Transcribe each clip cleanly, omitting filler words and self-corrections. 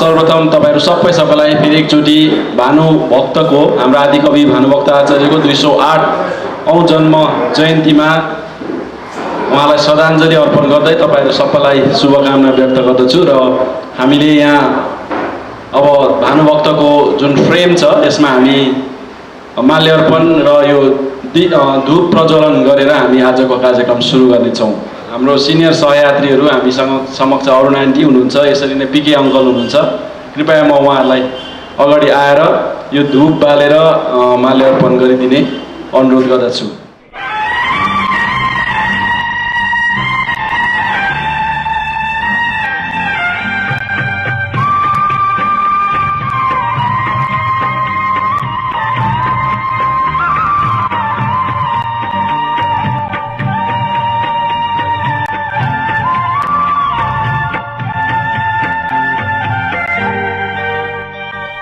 सर्वप्रथम तपाईहरु सबैलाई फेरि एकचोटि भानुभक्तको हाम्रो आदिकवि भानुभक्त आचार्यको 208 औं जन्म जयन्तीमा उहाँलाई श्रद्धाञ्जली अर्पण गर्दै तपाईहरु सबैलाई शुभकामना व्यक्त गर्दछु र हामीले यहाँ अब भानुभक्तको जुन फ्रेम छ यसमा हामी माल्यार्पण र यो धूप प्रज्वलन गरेर हामी आजको कार्यक्रम सुरु गर्नेछौँ। हाम्रो सिनियर सहयात्रीहरू हामीसँग समक्ष अरुण आन्टी हुनुहुन्छ, यसरी नै पीके अङ्कल हुनुहुन्छ। कृपया म उहाँहरूलाई अगाडि आएर यो धूप बालेर माल्यार्पण गरिदिने अनुरोध गर्दछु।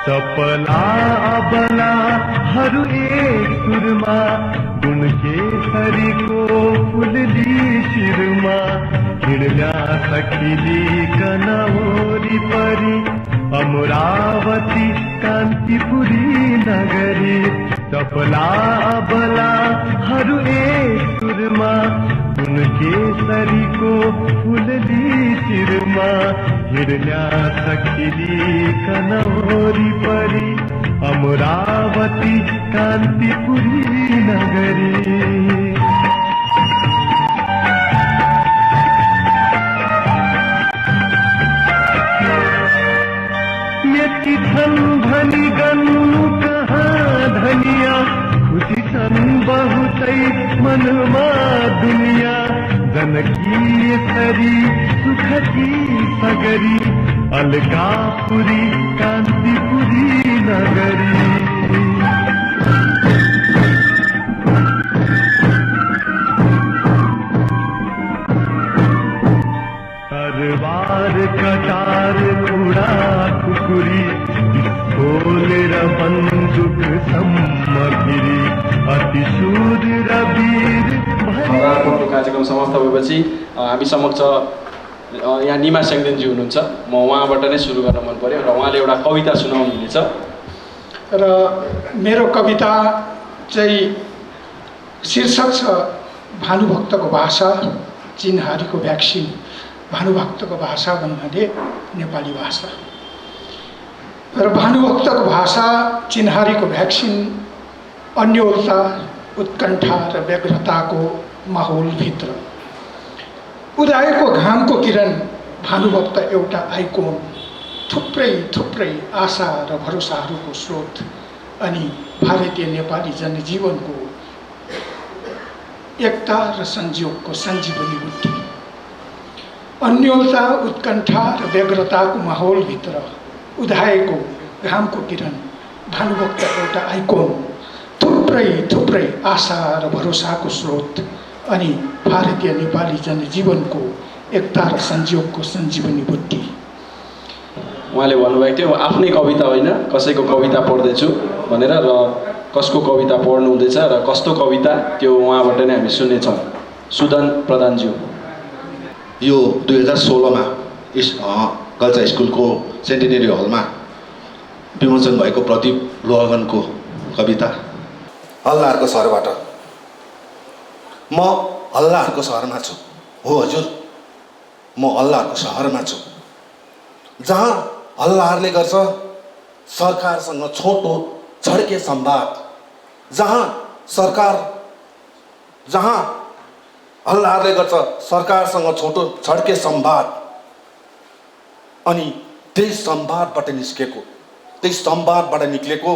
सपला अबला हरु एक सुरमा गुण के हरिको फुलली शिरमा हिड़ल्या सखिली कनौरी परी अमरावती कांतिपुरी नगरी। सपला अबला हरु एक सुरमा गुण के हरिको फुलली शिरमा हिड़ल्या सखिली कनौरी परी अमरावती कांतिपुरी नगरी। यति छन् धनी गन्नु कहाँ धनिया खुशी छन् बहुतै मनमा दुनिया जनकी यसरी सुखकी सगरी अलकापुरी कांतिपुरी नगरी। तरवार कटार उड़ा कुकुरी खोलेर बन्दुक सम्मगिरी अति शूर र वीर कार्यक्रम समाप्त भएपछि हामी समक्ष यहाँ निमा सेङदेनजी हुनुहुन्छ। म उहाँबाट नै सुरु गर्न मन पर्यो र उहाँले एउटा कविता सुनाउनुहुनेछ र मेरो कविता चाहिँ शीर्षक छ भानुभक्तको भाषा चिन्हारीको भ्याक्सिन। भानुभक्तको भाषा भन्नाले नेपाली भाषा र भानुभक्तको भाषा चिन्हारीको भ्याक्सिन अन्योलता उत्कण्ठा र व्यग्रताको माहौलभित्र उदाएको घामको किरण भानुभक्त एउटा आइकोन थुप्रै थुप्रै आशा र भरोसाहरूको स्रोत अनि भारतीय नेपाली जनजीवनको एकता र संयोगको सञ्जीवनी बुद्धि। अन्योलता उत्कण्ठा र व्यग्रताको माहौलभित्र उदाएको घामको किरण भानुभक्त एउटा आइकोन थुप्रै थुप्रै आशा र भरोसाको स्रोत अनि भारतीय नेपाली जनजीवनको एकता र संयोगको सञ्जीवनी बुद्धि। उहाँले भन्नुभएको थियो आफ्नै कविता होइन कसैको कविता पढ्दैछु भनेर, र कसको कविता पढ्नु हुँदैछ र कस्तो कविता त्यो उहाँबाट नै हामी सुन्नेछौँ। सुदन प्रधानज्यू। यो 2016 मा कल्चा स्कुलको सेन्टिनेरी हलमा विमोचन भएको प्रदीप लोहागनको कविता। हल्लाहरूको सहरबाट म हल्लाहरूको सहरमा छु। हो हजुर, म हल्लाहरूको सहरमा छु, जहाँ हल्लाहरूले गर्छ सरकारसँग छोटो छड्के संवाद, जहाँ हल्लाहरूले गर्छ सरकारसँग छोटो छड्के संवाद अनि त्यही संवादबाट निक्लेको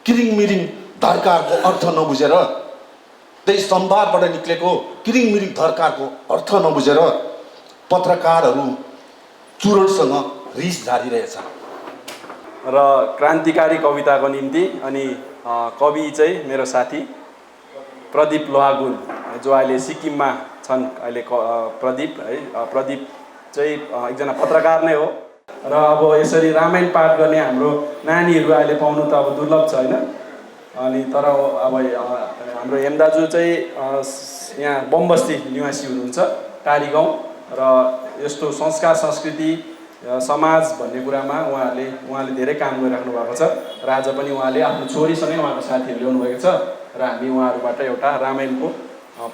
किरिङमिरिङ धर्कारको अर्थ नबुझेर, त्यही संवादबाट निक्लेको किरिङमिरिङ धर्कारको अर्थ नबुझेर पत्रकारहरू चुरोटसँग रिस झारिरहेछ। र क्रान्तिकारी कविताको निम्ति अनि कवि चाहिँ मेरो साथी प्रदीप लोहागुन, जो अहिले सिक्किममा छन्। अहिले प्रदीप चाहिँ एकजना पत्रकार नै हो र अब यसरी रामायण पाठ गर्ने हाम्रो नानीहरू अहिले पाउनु त अब दुर्लभ छ होइन। अनि तर अब हाम्रो हेम दाजु चाहिँ यहाँ बमबस्ती निवासी हुनुहुन्छ, टारी गाउँ, र यस्तो संस्कार संस्कृति समाज भन्ने कुरामा उहाँले धेरै काम गरिराख्नु भएको छ र आज पनि उहाँले आफ्नो छोरीसँगै उहाँको साथीहरू ल्याउनु भएको छ र हामी उहाँहरूबाट एउटा रामायणको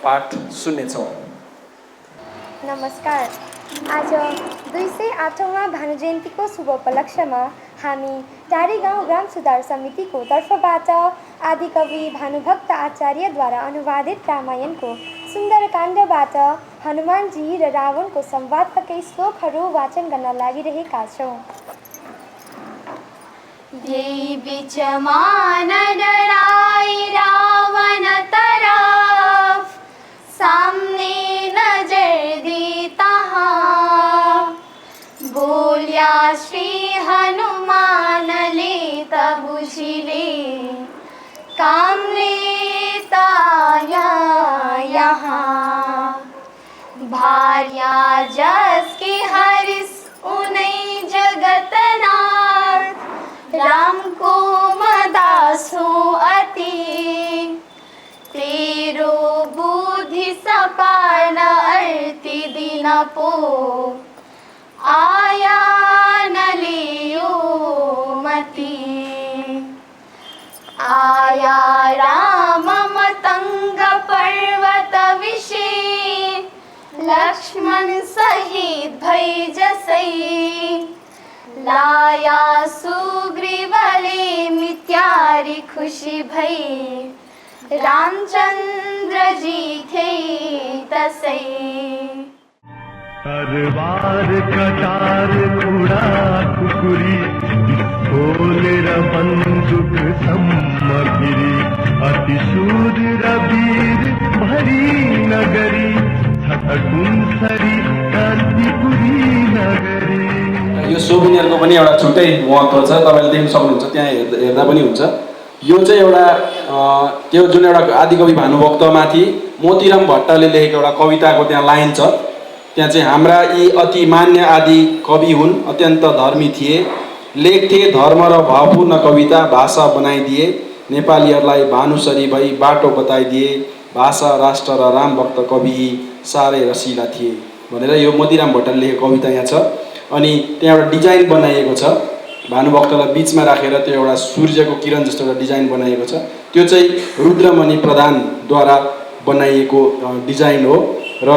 पाठ सुन्नेछौँ। नमस्कार। आज 208औं भानु जयन्तीको शुभ उपलक्ष्यमा हामी टारी गाउँ ग्राम सुधार समितिको तर्फबाट आदिकवि भानुभक्त आचार्यद्वारा अनुवादित रामायणको सुन्दरकाण्डबाट हनुमानजी र रावणको संवादका केही श्लोकहरू वाचन गर्न लागिरहेका छौँ। यही बिचमा नडराई रावण तरफ सामने नजर देता बोलिया श्री हनुमानले त बुझिले काम लेता यहाँ भार्या जसके हरिस उनै जगतनाथ राम को मदासो अति तेरो बुद्धि सपान अर्ति दिन पो आया न लियो मति आया राम मतंग पर्वत विषे लक्ष्मण सहित भई जसै लाया सुग्रीवले मित्यारी खुशी भई रामचंद्र जी थे तसै तरवार कटार कुड़ा कुकुरी खोलेर बन्दुक सम्मगिरी अति शूर वीर भरी नगरी छटकुंसरी कान्तिपुरी नगरी। यो सोभिनियरको पनि एउटा छुट्टै महत्त्व छ, तपाईँले देख्न सक्नुहुन्छ, त्यहाँ हेर्दा पनि हुन्छ। यो चाहिँ एउटा त्यो जुन एउटा आदिकवि भानुभक्तमाथि मोतीराम भट्टले लेखेको एउटा कविताको त्यहाँ लाइन छ। त्यहाँ चाहिँ हाम्रा यी अति मान्य आदि कवि हुन्, अत्यन्त धर्मी थिए, लेख्थे धर्म र भावपूर्ण कविता, भाषा बनाइदिए नेपालीहरूलाई भानुसरी भई बाटो बताइदिए, भाषा राष्ट्र र राम भक्त कवि साह्रै रसिला थिए भनेर यो मोतीराम भट्टले लेखेको कविता यहाँ छ। अनि त्यहाँ एउटा डिजाइन बनाइएको छ, भानुभक्तलाई बिचमा राखेर त्यो एउटा सूर्यको किरण जस्तो एउटा डिजाइन बनाइएको छ। त्यो चाहिँ रुद्रमणि प्रधानद्वारा बनाइएको डिजाइन हो। र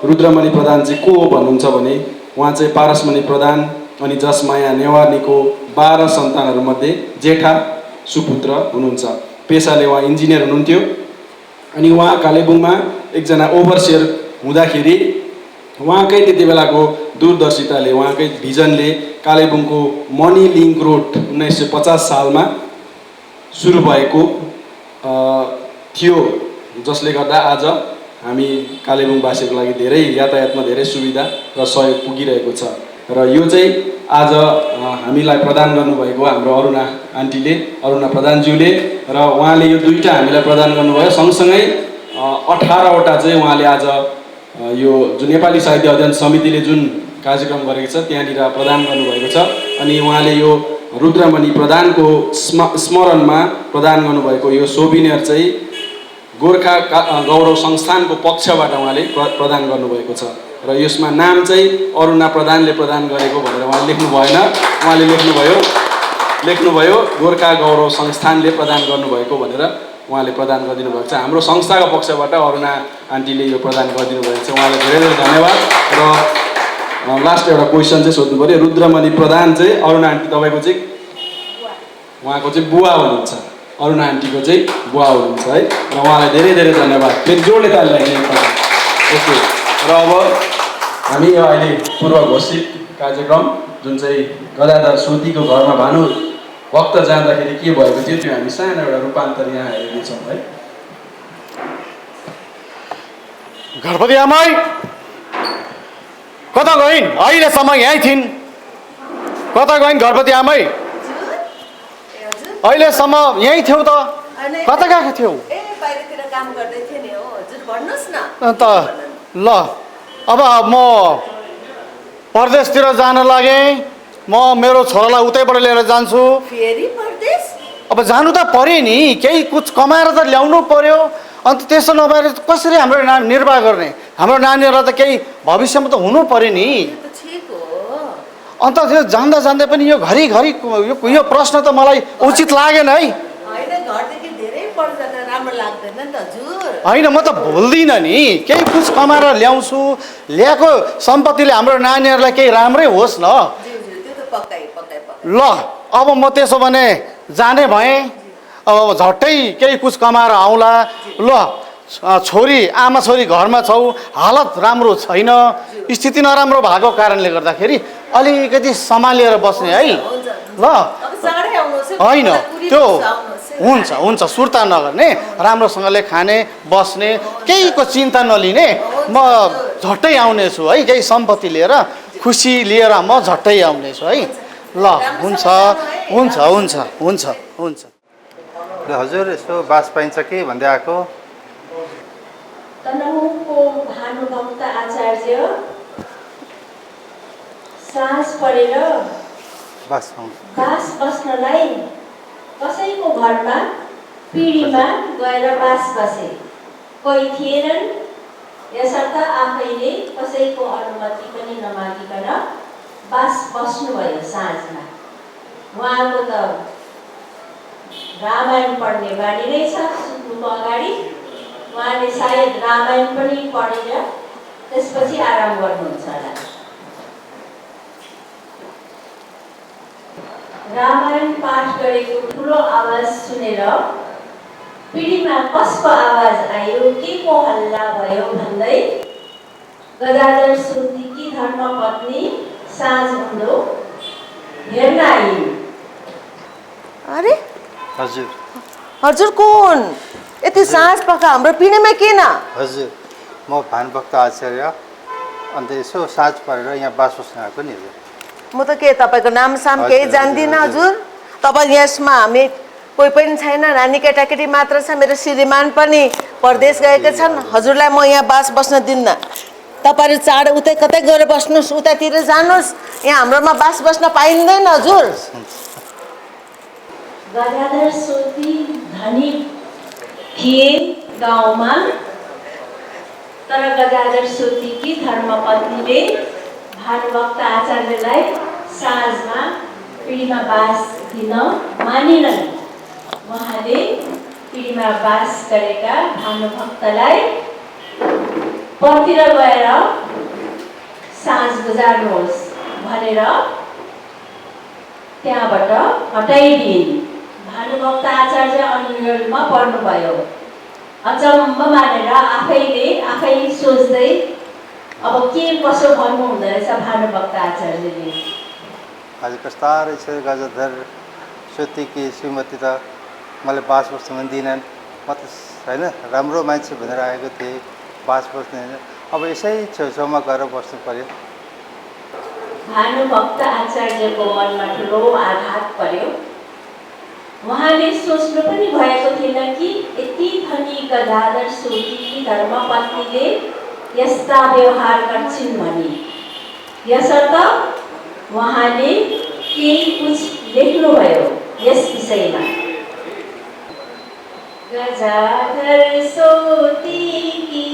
रुद्रमणि प्रधान चाहिँ को हो भन्नुहुन्छ भने उहाँ चाहिँ पारसमणि प्रधान अनि जसमाया नेवारनीको 12 सन्तानहरूमध्ये जेठा सुपुत्र हुनुहुन्छ। पेसाले उहाँ इन्जिनियर हुनुहुन्थ्यो। अनि उहाँ कालेबुङमा एकजना ओभरसियर हुँदाखेरि उहाँकै त्यति बेलाको दूरदर्शिताले, उहाँकै भिजनले कालेबुङको मनी लिङ्क रोड 1950 सालमा सुरु भएको थियो, जसले गर्दा आज हामी कालेबुङवासीको लागि धेरै यातायातमा धेरै सुविधा र सहयोग पुगिरहेको छ। र यो चाहिँ आज हामीलाई प्रदान गर्नुभएको हाम्रो अरुणा आन्टीले, अरुणा प्रधानज्यूले, र उहाँले यो दुईटा हामीलाई प्रदान गर्नुभयो। सँगसँगै 18वटा चाहिँ उहाँले आज यो जुन नेपाली साहित्य अध्ययन समितिले जुन कार्यक्रम गरेको छ त्यहाँनिर प्रदान गर्नुभएको छ। अनि उहाँले यो रुद्रमणि प्रधानको स्मरणमा प्रदान गर्नुभएको यो सोभिनियर चाहिँ गोर्खा गौरव संस्थानको पक्षबाट उहाँले प्रदान गर्नुभएको छ। र यसमा नाम चाहिँ अरुणा प्रधानले प्रदान गरेको भनेर उहाँले लेख्नु भएन, उहाँले लेख्नुभयो गोर्खा गौरव संस्थानले प्रदान गर्नुभएको भनेर उहाँले प्रदान गरिदिनु भएको छ। हाम्रो संस्थाको पक्षबाट अरुणा आन्टीले यो प्रदान गरिदिनु भएको छ, उहाँलाई धेरै धेरै धन्यवाद। र लास्ट एउटा क्वेसन चाहिँ सोध्नु पऱ्यो, रुद्रमणि प्रधान चाहिँ अरुणा आन्टी तपाईँको चाहिँ उहाँको चाहिँ बुवा हुनुहुन्छ, अरुणा आन्टीको चाहिँ बुवा हुनुहुन्छ है। र उहाँलाई धेरै धेरै धन्यवाद, फेरि जोडले ताली लगाइदिनु। ओके, र अब हामी अहिले पूर्व घोषित कार्यक्रम जुन चाहिँ गदाधर सोतीको घरमा भानु भक्त जाँदाखेरि के भएको थियो त्यो हामी सानो एउटा रूपान्तर यहाँ हेर्नेछौँ है। घरपति आमै कता गइन्? अहिलेसम्म यहीँ थिइन्, कता गइन् घरपति आमै? अहिलेसम्म यहीँ थियौ त, कता गएको थियौ? बाहिरतिर काम गर्दै थिएँ नि हो हजुर, भन्नुहोस् न। त ल अब म परदेशतिर जान लागेँ, म मेरो छोरालाई उतैबाट लिएर जान्छु। फेरि परदेश? अब जानु त पर्यो नि, केही कुछ कमाएर त ल्याउनु पर्यो। अन्त त्यसो नभएर कसरी हाम्रो निर्वाह गर्ने? हाम्रो नानीहरूलाई त केही भविष्यमा त हुनु पर्यो नि। अन्त त्यो जान्दा जान्दै पनि यो घरिघरि यो प्रश्न त मलाई उचित लागेन है। होइन घरदेखि धेरै पर जाँदा राम्रो लाग्दैन नि त हजुर। होइन म त भुल्दिनँ नि, केही कुछ कमाएर ल्याउँछु, ल्याएको सम्पत्तिले हाम्रो नानीहरूलाई केही राम्रै होस् न। त्यो त पक्कै पक्कै पक्कै। ल अब म त्यसो भने जाने भएँ, अब झट्टै केही कुछ कमाएर आउँला। ल छोरी आमा छोरी घरमा छौ, हालत राम्रो छैन, स्थिति नराम्रो भएको कारणले गर्दाखेरि अलिकति सम्हालेर बस्ने है। ल अब चाँडै आउनुहोस् है। होइन कुरी त्यो बस्छ, आउनुहोस् है। हुन्छ हुन्छ, सुर्ता नगर्ने, राम्रोसँगले खाने बस्ने, केहीको चिन्ता नलिने, म झट्टै आउनेछु है। केही सम्पत्ति लिएर खुसी लिएर म झट्टै आउनेछु है। ल हुन्छ हुन्छ हुन्छ हुन्छ हुन्छ। हजुर यसो बास पाइन्छ कि भन्दै आएको। तनहुँको भानुभक्त आचार्य साँझ परेर बास बास बस्नलाई कसैको घरमा पिँढीमा गएर बास बसे। कोही थिएनन्, यसर्थ आफैले कसैको अनुमति पनि नमागिकन बास बस्नुभयो साँझमा। उहाँको त रामायण पढ्ने बानी नै छ सुत्नुको अगाडि। उहाँले सायद रामायण पनि पढेर त्यसपछि आराम गर्नुहुन्छ होला। रामायण पाठ गरेको ठुलो आवाज सुनेर पिँढीमा कसको आवाज आयो, के को हल्ला भयो भन्दै गदाधर सुन्तीकी धर्मपत्नी साँझ हुँदो हेर्न आइन्। अरे हजुर हजुर कुन यति साँझ पख हाम्रो पिँढीमा किन? हजुर म भानुभक्त आचार्य, अन्त यसो साँझ परेर यहाँ बास बस्न आएको नि हजुर। म त के तपाईँको नाम साम केही हजुर, जान्दिनँ हजुर। हजुर। तपाईँ यसमा हामी कोही पनि छैन, नानी केटाकेटी मात्र छ। मेरो श्रीमान पनि परदेश गएका छन्। हजुरलाई म यहाँ बास बस्न दिन्न। तपाईँहरू चाँडो उतै कतै गएर बस्नुहोस्, उतातिर जानुहोस्, यहाँ हाम्रोमा बास बस्न पाइँदैन हजुर। गदाधर सोती धनी थिए गाउँमा, तर गदाधर सोतीकी धर्मपत्नीले भानुभक्त आचार्यलाई साँझमा पिँढीमा बास दिन मानिनन्। उहाँले पिँढीमा बास गरेका भानुभक्तलाई परतिर गएर साँझ गुजार्नुहोस् भनेर त्यहाँबाट हटाइदिइन्। भानुभक्त आचार्य अनुयोगमा पर्नुभयो। अचम्म मानेर आफै सोच्दै अब के कसो भन्नु हुँदो रहेछ भानुभक्त आचार्यले। आज कस्ता रहेछ गदाधर सोतीकी श्रीमती त मलाई बास बस्न पनि दिएनन्। म त होइन राम्रो मान्छे भनेर आएको थिएँ, बास बस्ने होइन। अब यसै छेउछाउमा गएर बस्नु पर्यो। भानुभक्त आचार्यको मनमा ठुलो आघात पर्यो। उहाँले सोच्नु पनि भएको थिएन कि यति धनी गदाधर सोतीकी धर्मपत्नीले यस्ता व्यवहार गर्छिन् भनी। यसर्थ उहाँले केही कुछ लेख्नुभयो यस विषयमा। गदाधर सोतीकी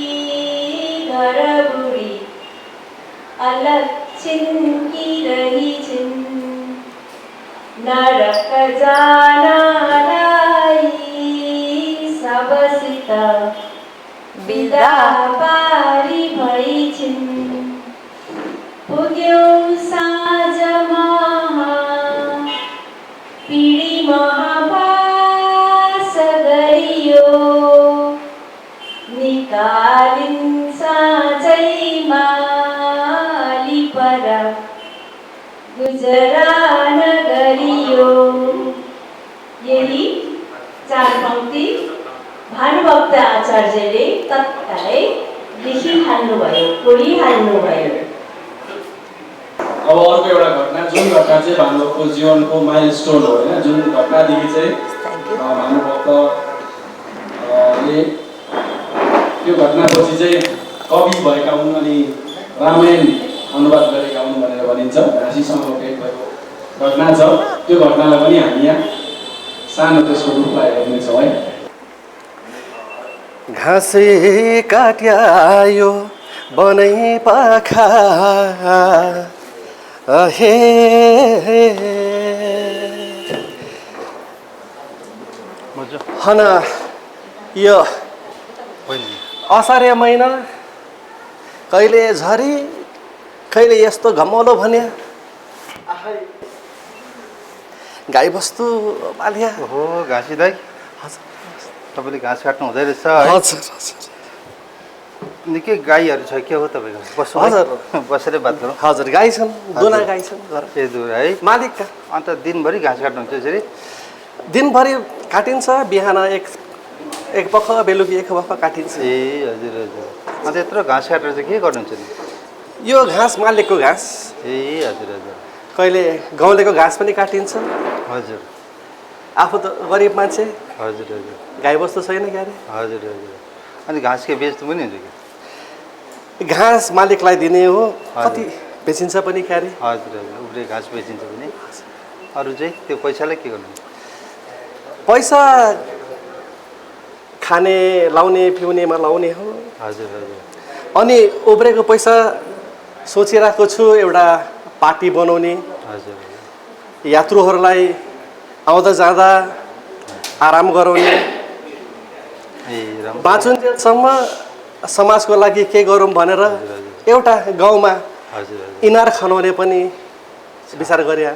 घरबुढी अलक्षिणकी रहिछिन्, नरक जानलाई सबसित बिदा पारी भइछिन्। पुग्यो साँझमा पिँढीमा बास गरियो, निकालिन् साँझैमा लिपर गुजरान गरियो। यही चार पंक्ति भानुभक्त आचार्यले तत्कालै लेखिहाल्नुभयो, पढिहाल्नुभयो। अब अर्को एउटा घटना, जुन घटना चाहिँ भानुभक्तको जीवनको माइलस्टोन हो होइन, जुन घटनादेखि चाहिँ भानुभक्तले त्यो घटनापछि चाहिँ कवि भएका हुन् अनि रामायण अनुवाद गरेका हुन् भनेर भनिन्छ। घाँसीसँग भेट भएको घटना छ। त्यो घटनालाई पनि हामी यहाँ सानो त्यसको रूपलाई हेर्नेछौँ है। घाँसे काट्यायो बनै पाखा, हे हन यो असारे महिना कहिले झरी कहिले यस्तो घमौलो भने गाईबस्तु पालिया हो घाँसी दाइ तपाईँले घाँस काट्नु हुँदै रहेछ है हजुर हजुर निकै गाईहरू छ के हो तपाईँको बस्नु हजुर। बसेरै बात गरौँ हजुर गाई छन् दुना गाई छन् घर ए दुर है मालिकका अन्त दिनभरि घाँस काट्नुहुन्छ यसरी दिनभरि काटिन्छ बिहान एक पख बेलुकी एक पख काटिन्छ ए हजुर हजुर अन्त यत्रो घाँस काटेर चाहिँ के गर्नुहुन्छ नि यो घाँस मालिकको घाँस ए हजुर हजुर कहिले गाउँलेको घाँस पनि काटिन्छ हजुर आफू त गरिब मान्छे हजुर हजुर गाईबस्तु छैन क्यारे हजुर हजुर अनि घाँस के बेच्नु पनि हुन्छ कि घाँस मालिकलाई दिने हो कति बेचिन्छ पनि क्यारे हजुर हजुर उब्रे घाँस बेचिन्छ भने अरू चाहिँ त्यो पैसालाई के गर्नुहुन्छ पैसा खाने लाउने पिउनेमा लाउने हो हजुर हजुर अनि उब्रेको पैसा सोचिरहेको छु एउटा पार्टी बनाउने हजुर यात्रुहरूलाई आउँदा जाँदा आराम गराउने ए राम्रो बाँचुन्जेलसम्म समाजको लागि के गरौँ भनेर एउटा गाउँमा हजुर हजुर इनार खनाउने पनि विचार गरे ए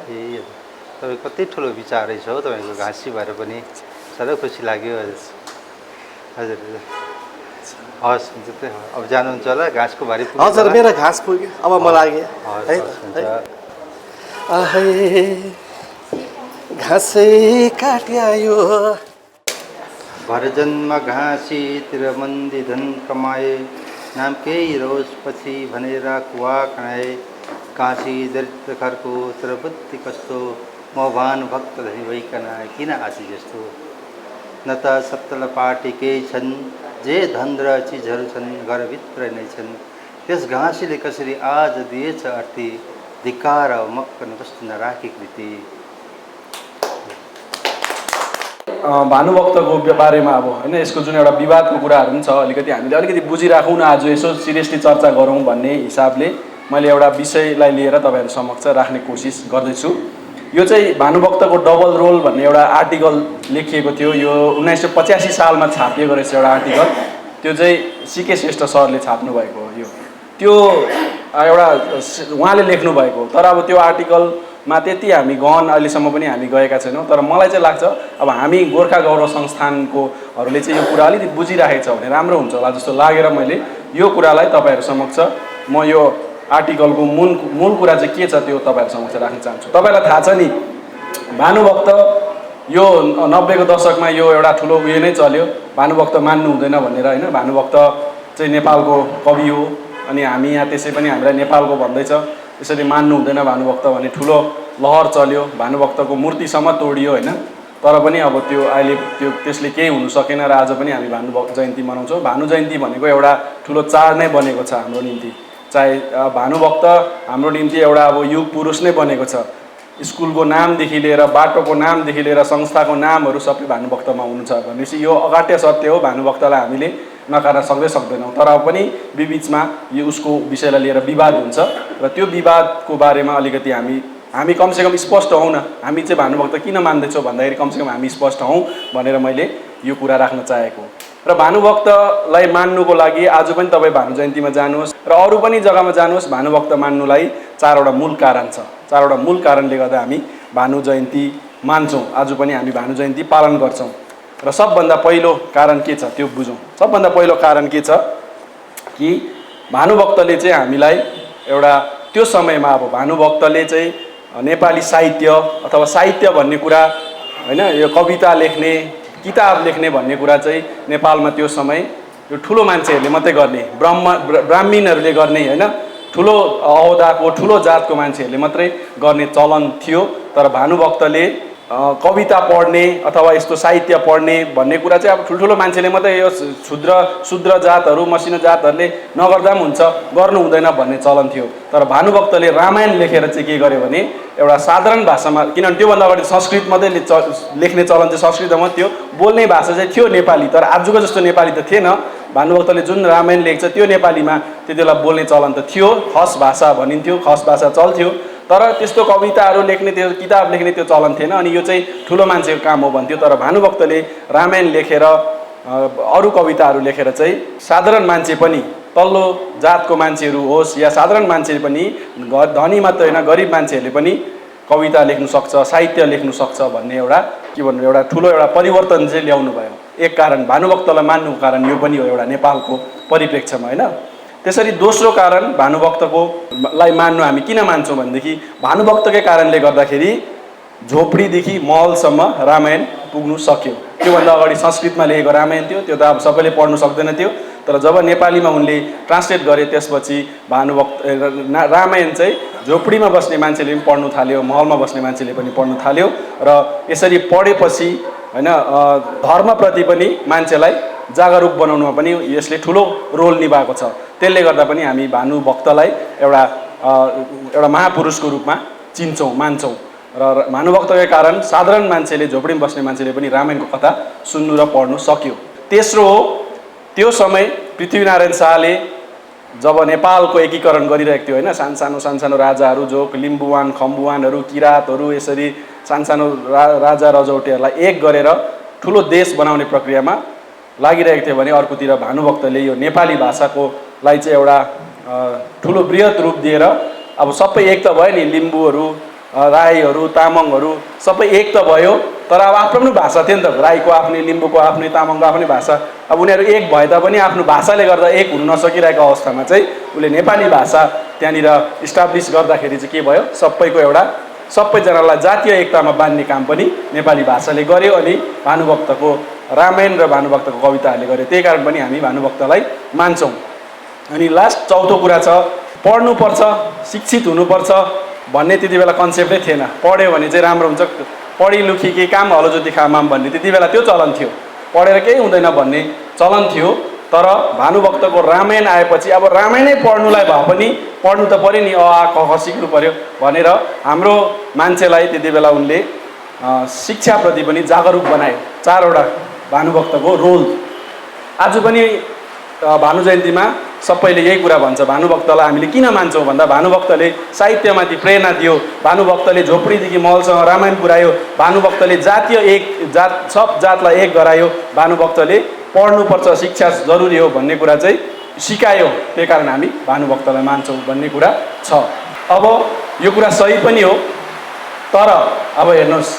तपाईँ कति ठुलो विचार रहेछ हो तपाईँको घाँसी भएर पनि साह्रै खुसी लाग्यो हजुर हजुर हजुर हस् हुन्छ त्यही हो। अब जानुहुन्छ होला घाँसको भारी पुग्यो हजुर होला? मेरो घाँस पुग्यो अब म लागेँ हस्, है हस्, हुन्छ। आहै घाँसै काट्यायो भर जन्म घाँसीतिर मन्दी धन कमाए नाम केही रोज पछि भनेर कुवा कणाए काँसी दरिद्र घरको तर बुद्धि कस्तो मोहवान भक्त धनी भइकन किन आशी जस्तो न त सत्तल पार्टी केही छन् जे धन र चिजहरू छन् घरभित्र नै छन् त्यस घाँसीले कसरी आज दिएछ अर्थी धिक्कार मक्क नबस्नु नराखी कृति भानुभक्तको बारेमा अब होइन यसको जुन एउटा विवादको कुराहरू पनि छ अलिकति हामीले अलिकति बुझिराखौँ न आज यसो सिरियसली चर्चा गरौँ भन्ने हिसाबले मैले एउटा विषयलाई लिएर तपाईँहरू समक्ष राख्ने कोसिस गर्दैछु। यो चाहिँ भानुभक्तको डबल रोल भन्ने एउटा आर्टिकल लेखिएको थियो। यो 1985 सालमा छापिएको रहेछ एउटा आर्टिकल। त्यो चाहिँ सिके श्रेष्ठ सरले छाप्नु भएको हो। यो त्यो एउटा उहाँले लेख्नु भएको, तर अब त्यो आर्टिकलमा त्यति हामी गहन अहिलेसम्म पनि हामी गएका छैनौँ। तर मलाई चाहिँ लाग्छ अब हामी गोर्खा गौरव संस्थानकोहरूले चाहिँ यो कुरा अलिकति बुझिराखेको छ भने राम्रो हुन्छ होला जस्तो लागेर मैले यो कुरालाई तपाईँहरू समक्ष म यो आर्टिकलको मूल कुरा चाहिँ के छ त्यो तपाईँहरू समक्ष राख्न चाहन्छु। तपाईँलाई थाहा छ नि भानुभक्त यो 90 को दशकमा यो एउटा ठुलो उयो नै चल्यो, भानुभक्त मान्नु हुँदैन भनेर होइन। भानुभक्त चाहिँ नेपालको कवि हो अनि हामी यहाँ त्यसै पनि हामीलाई नेपालको भन्दैछ, यसरी मान्नु हुँदैन भानुभक्त भन्ने ठुलो लहर चल्यो। भानुभक्तको मूर्तिसम्म तोडियो होइन। तर पनि अब त्यो अहिले त्यसले केही हुनु सकेन र आज पनि हामी भानुभक्त जयन्ती मनाउँछौँ। भानु जयन्ती भनेको एउटा ठुलो चाड नै बनेको छ हाम्रो निम्ति। चाहे भानुभक्त हाम्रो निम्ति एउटा अब युग पुरुष नै बनेको छ। स्कुलको नामदेखि लिएर बाटोको नामदेखि लिएर संस्थाको नामहरू सबै भानुभक्तमा हुनु छ भनेपछि यो अगाट्य सत्य हो। भानुभक्तलाई हामीले नकार्न सक्दैनौँ। तर पनि बिचमा यो उसको विषयलाई लिएर विवाद हुन्छ र त्यो विवादको बारेमा अलिकति हामी कमसेकम स्पष्ट हौँ न। हामी चाहिँ भानुभक्त किन मान्दैछौँ भन्दाखेरि कमसेकम हामी स्पष्ट हौँ भनेर मैले यो कुरा राख्न चाहेको। र भानुभक्तलाई मान्नुको लागि आज पनि तपाईँ भानु जयन्तीमा जानुहोस् र अरू पनि जग्गामा जानुहोस्, भानुभक्त मान्नुलाई चारवटा मूल कारण छ। चारवटा मूल कारणले गर्दा हामी भानु जयन्ती मान्छौँ, आज पनि हामी भानु जयन्ती पालन गर्छौँ। र सबभन्दा पहिलो कारण के छ त्यो बुझौँ। सबभन्दा पहिलो कारण के छ कि भानुभक्तले चाहिँ हामीलाई एउटा त्यो समयमा अब भानुभक्तले चाहिँ नेपाली साहित्य अथवा साहित्य भन्ने कुरा होइन, यो कविता लेख्ने किताब लेख्ने भन्ने कुरा चाहिँ नेपालमा त्यो समय यो ठुलो मान्छेहरूले मात्रै गर्ने, ब्राह्मणहरूले गर्ने होइन, ठुलो अहोदाको ठुलो जातको मान्छेहरूले मात्रै गर्ने चलन थियो। तर भानुभक्तले कविता पढ्ने अथवा यस्तो साहित्य पढ्ने भन्ने कुरा चाहिँ अब ठुल्ठुलो मान्छेले मात्रै, यो शूद्र जातहरू मसिनो जातहरूले नगर्दा पनि हुन्छ, गर्नु हुँदैन भन्ने चलन थियो। तर भानुभक्तले रामायण लेखेर चाहिँ के गर्यो भने एउटा साधारण भाषामा, किनभने त्योभन्दा अगाडि संस्कृत मात्रै लेख्ने चलन चाहिँ संस्कृतमा थियो, बोल्ने भाषा चाहिँ थियो नेपाली। तर आजको जस्तो नेपाली त थिएन। भानुभक्तले जुन रामायण लेख्छ त्यो नेपालीमा त्यति बेला बोल्ने चलन त थियो, खस भाषा भनिन्थ्यो, खस भाषा चल्थ्यो। तर त्यस्तो कविताहरू लेख्ने त्यो किताब लेख्ने त्यो चलन थिएन अनि यो चाहिँ ठुलो मान्छेको काम हो भन्थ्यो। तर भानुभक्तले रामायण लेखेर अरू कविताहरू लेखेर चाहिँ साधारण मान्छे पनि तल्लो जातको मान्छेहरू होस् या साधारण मान्छे पनि धनी मात्र होइन गरिब मान्छेहरूले पनि कविता लेख्नु सक्छ, साहित्य लेख्नु सक्छ भन्ने एउटा के भन्नु एउटा ठुलो एउटा परिवर्तन चाहिँ ल्याउनु भयो। एक कारण भानुभक्तलाई मान्नुको कारण यो पनि हो एउटा नेपालको परिप्रेक्ष्यमा होइन। त्यसरी दोस्रो कारण भानुभक्तको लाई मान्नु हामी किन मान्छौँ भनेदेखि भानुभक्तकै कारणले गर्दाखेरि झोपडीदेखि महलसम्म रामायण पुग्नु सक्यो। त्योभन्दा अगाडि संस्कृतमा लेखेको रामायण थियो, त्यो त अब सबैले पढ्नु सक्दैन थियो। तर जब नेपालीमा उनले ट्रान्सलेट गरे त्यसपछि भानुभक्त रामायण चाहिँ झोपडीमा बस्ने मान्छेले पनि पढ्नु थाल्यो, महलमा बस्ने मान्छेले पनि पढ्नु थाल्यो र यसरी पढेपछि होइन धर्मप्रति पनि मान्छेलाई जागरुक बनाउनुमा पनि यसले ठुलो रोल निभाएको छ। त्यसले गर्दा पनि हामी भानुभक्तलाई एउटा महापुरुषको रूपमा चिन्छौँ, मान्छौँ र भानुभक्तकै कारण साधारण मान्छेले झोपडीमा बस्ने मान्छेले पनि रामायणको कथा सुन्नु र पढ्नु सक्यो। तेस्रो हो त्यो समय पृथ्वीनारायण शाहले जब नेपालको एकीकरण गरिरहेको थियो होइन, सानसानो राजाहरू जो लिम्बुवान खम्बुवानहरू किराँतहरू यसरी सानसानो राजा रजौटेहरूलाई एक गरेर ठुलो देश बनाउने प्रक्रियामा लागिरहेको थियो भने अर्कोतिर भानुभक्तले यो नेपाली भाषाकोलाई चाहिँ एउटा ठुलो बृहत रूप दिएर अब सबै एक त भयो नि, लिम्बूहरू राईहरू तामाङहरू सबै एक त भयो तर अब आफ्नो भाषा थियो नि त, राईको आफ्नै, लिम्बूको आफ्नै, तामाङको आफ्नै भाषा। अब उनीहरू एक भए तापनि आफ्नो भाषाले गर्दा एक हुन नसकिरहेको अवस्थामा चाहिँ उसले नेपाली भाषा त्यहाँनिर इस्टाब्लिस गर्दाखेरि चाहिँ के भयो, सबैको एउटा सबैजनालाई जातीय एकतामा बाँध्ने काम पनि नेपाली भाषाले गर्यो। अनि भानुभक्तको रामायण र भानुभक्तको कविताहरूले गर्यो। त्यही कारण पनि हामी भानुभक्तलाई मान्छौँ। अनि लास्ट चौथो कुरा छ पढ्नुपर्छ, शिक्षित हुनुपर्छ भन्ने त्यति बेला कन्सेप्टै थिएन। पढ्यो भने चाहिँ राम्रो हुन्छ, पढी लुखी के काम हलोज्योति खामाम भन्ने त्यति बेला त्यो चलन थियो, पढेर केही हुँदैन भन्ने चलन थियो। तर भानुभक्तको रामायण आएपछि अब रामायणै पढ्नुलाई भए पनि पढ्नु त पऱ्यो नि, अ आ क ख सिक्नु पऱ्यो भनेर हाम्रो मान्छेलाई त्यति बेला उनले शिक्षाप्रति पनि जागरुक बनायो। चारवटा भानुभक्तको रोल। आज पनि भानु जयन्तीमा सबैले यही कुरा भन्छ, भानुभक्तलाई हामीले किन मान्छौँ भन्दा भानुभक्तले साहित्यमाथि प्रेरणा दियो, भानुभक्तले झोपडीदेखि महलसँग रामायण पुर्यायो, भानुभक्तले जातीय एक जात सब जातलाई एक गरायो, भानुभक्तले पढ्नुपर्छ, शिक्षा जरुरी हो भन्ने कुरा चाहिँ सिकायो। त्यही कारण हामी भानुभक्तलाई मान्छौँ भन्ने कुरा छ। अब यो कुरा सही पनि हो, तर अब हेर्नुहोस्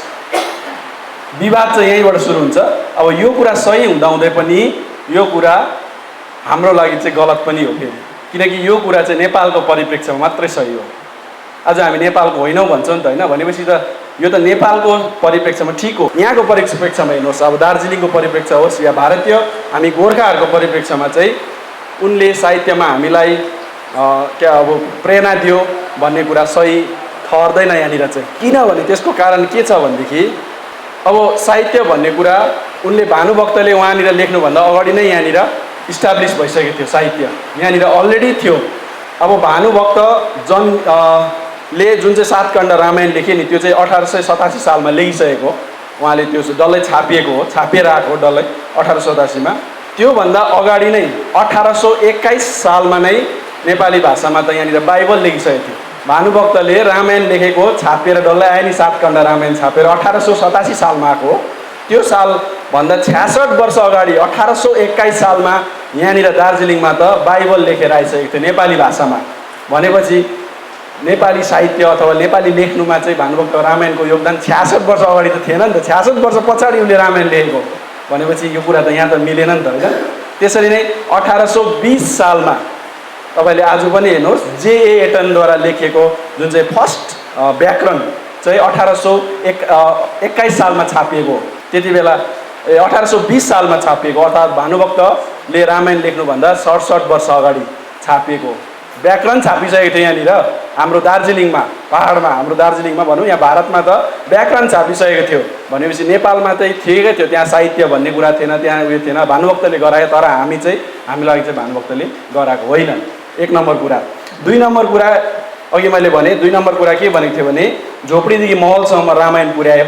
विवाद चाहिँ यहीँबाट सुरु हुन्छ। अब यो कुरा सही हुँदाहुँदै पनि यो कुरा हाम्रो लागि चाहिँ गलत पनि हो फेरि, किनकि यो कुरा चाहिँ नेपालको परिप्रेक्ष्यमा मात्रै सही हो। आज हामी नेपालको होइनौँ भन्छौँ नि त होइन, भनेपछि त यो त नेपालको परिप्रेक्ष्यमा ठिक हो। यहाँको परिप्रेक्ष्यमा हेर्नुहोस्, अब दार्जिलिङको परिप्रेक्ष्य होस् या भारतीय हामी गोर्खाहरूको परिप्रेक्ष्यमा चाहिँ उनले साहित्यमा हामीलाई क्या अब प्रेरणा दियो भन्ने कुरा सही ठहर्दैन यहाँनिर चाहिँ। किनभने त्यसको कारण के छ भनेदेखि अब साहित्य भन्ने कुरा उनले भानुभक्तले उहाँनिर लेख्नुभन्दा अगाडि नै यहाँनिर इस्टाब्लिस भइसकेको थियो, साहित्य यहाँनिर अलरेडी थियो। अब भानुभक्त ले जुन चाहिँ 7 खण्ड रामायण लेखे नि त्यो चाहिँ 1887 सालमा लेखिसकेको, उहाँले त्यो डल्लै छापिएको हो, छापिएर आएको हो डल्लै 1887मा। त्योभन्दा अगाडि नै 1821 सालमा नै नेपाली भाषामा त यहाँनिर बाइबल लेखिसकेको थियो। भानुभक्तले रामायण लेखेको छापिएर डल्लै आयो नि, 7 खण्ड रामायण छापेर 1887 सालमा आएको हो। त्यो सालभन्दा 66 वर्ष अगाडि 1821 सालमा यहाँनिर दार्जिलिङमा त बाइबल लेखेर आइसकेको थियो नेपाली भाषामा। भनेपछि नेपाली साहित्य अथवा नेपाली लेख्नुमा चाहिँ भानुभक्त रामायणको योगदान 66 वर्ष अगाडि त थिएन नि त, 66 वर्ष पछाडि उनले रामायण लेखेको भनेपछि यो कुरा त यहाँ त मिलेन नि त होइन। त्यसरी नै 1820 सालमा तपाईँले आज पनि हेर्नुहोस् J.A. एटनद्वारा लेखेको जुन चाहिँ फर्स्ट व्याकरण चाहिँ 1821 सालमा छापिएको, त्यति बेला 1820 सालमा छापिएको, अर्थात् भानुभक्तले रामायण लेख्नुभन्दा 67 वर्ष अगाडि छापिएको व्याकरण छापिसकेको थियो यहाँनिर हाम्रो दार्जिलिङमा, पहाडमा, हाम्रो दार्जिलिङमा भनौँ यहाँ भारतमा त व्याकरण छापिसकेको थियो। भनेपछि नेपालमा चाहिँ ठिकै थियो, त्यहाँ साहित्य भन्ने कुरा थिएन, त्यहाँ उयो थिएन, भानुभक्तले गरायो। तर हामी लागि चाहिँ भानुभक्तले गराएको होइन, 1 नम्बर कुरा। 2 नम्बर कुरा अघि मैले भने 2 नम्बर कुरा के भनेको थियो भने झोपडीदेखि महलसम्म रामायण पुर्यायो,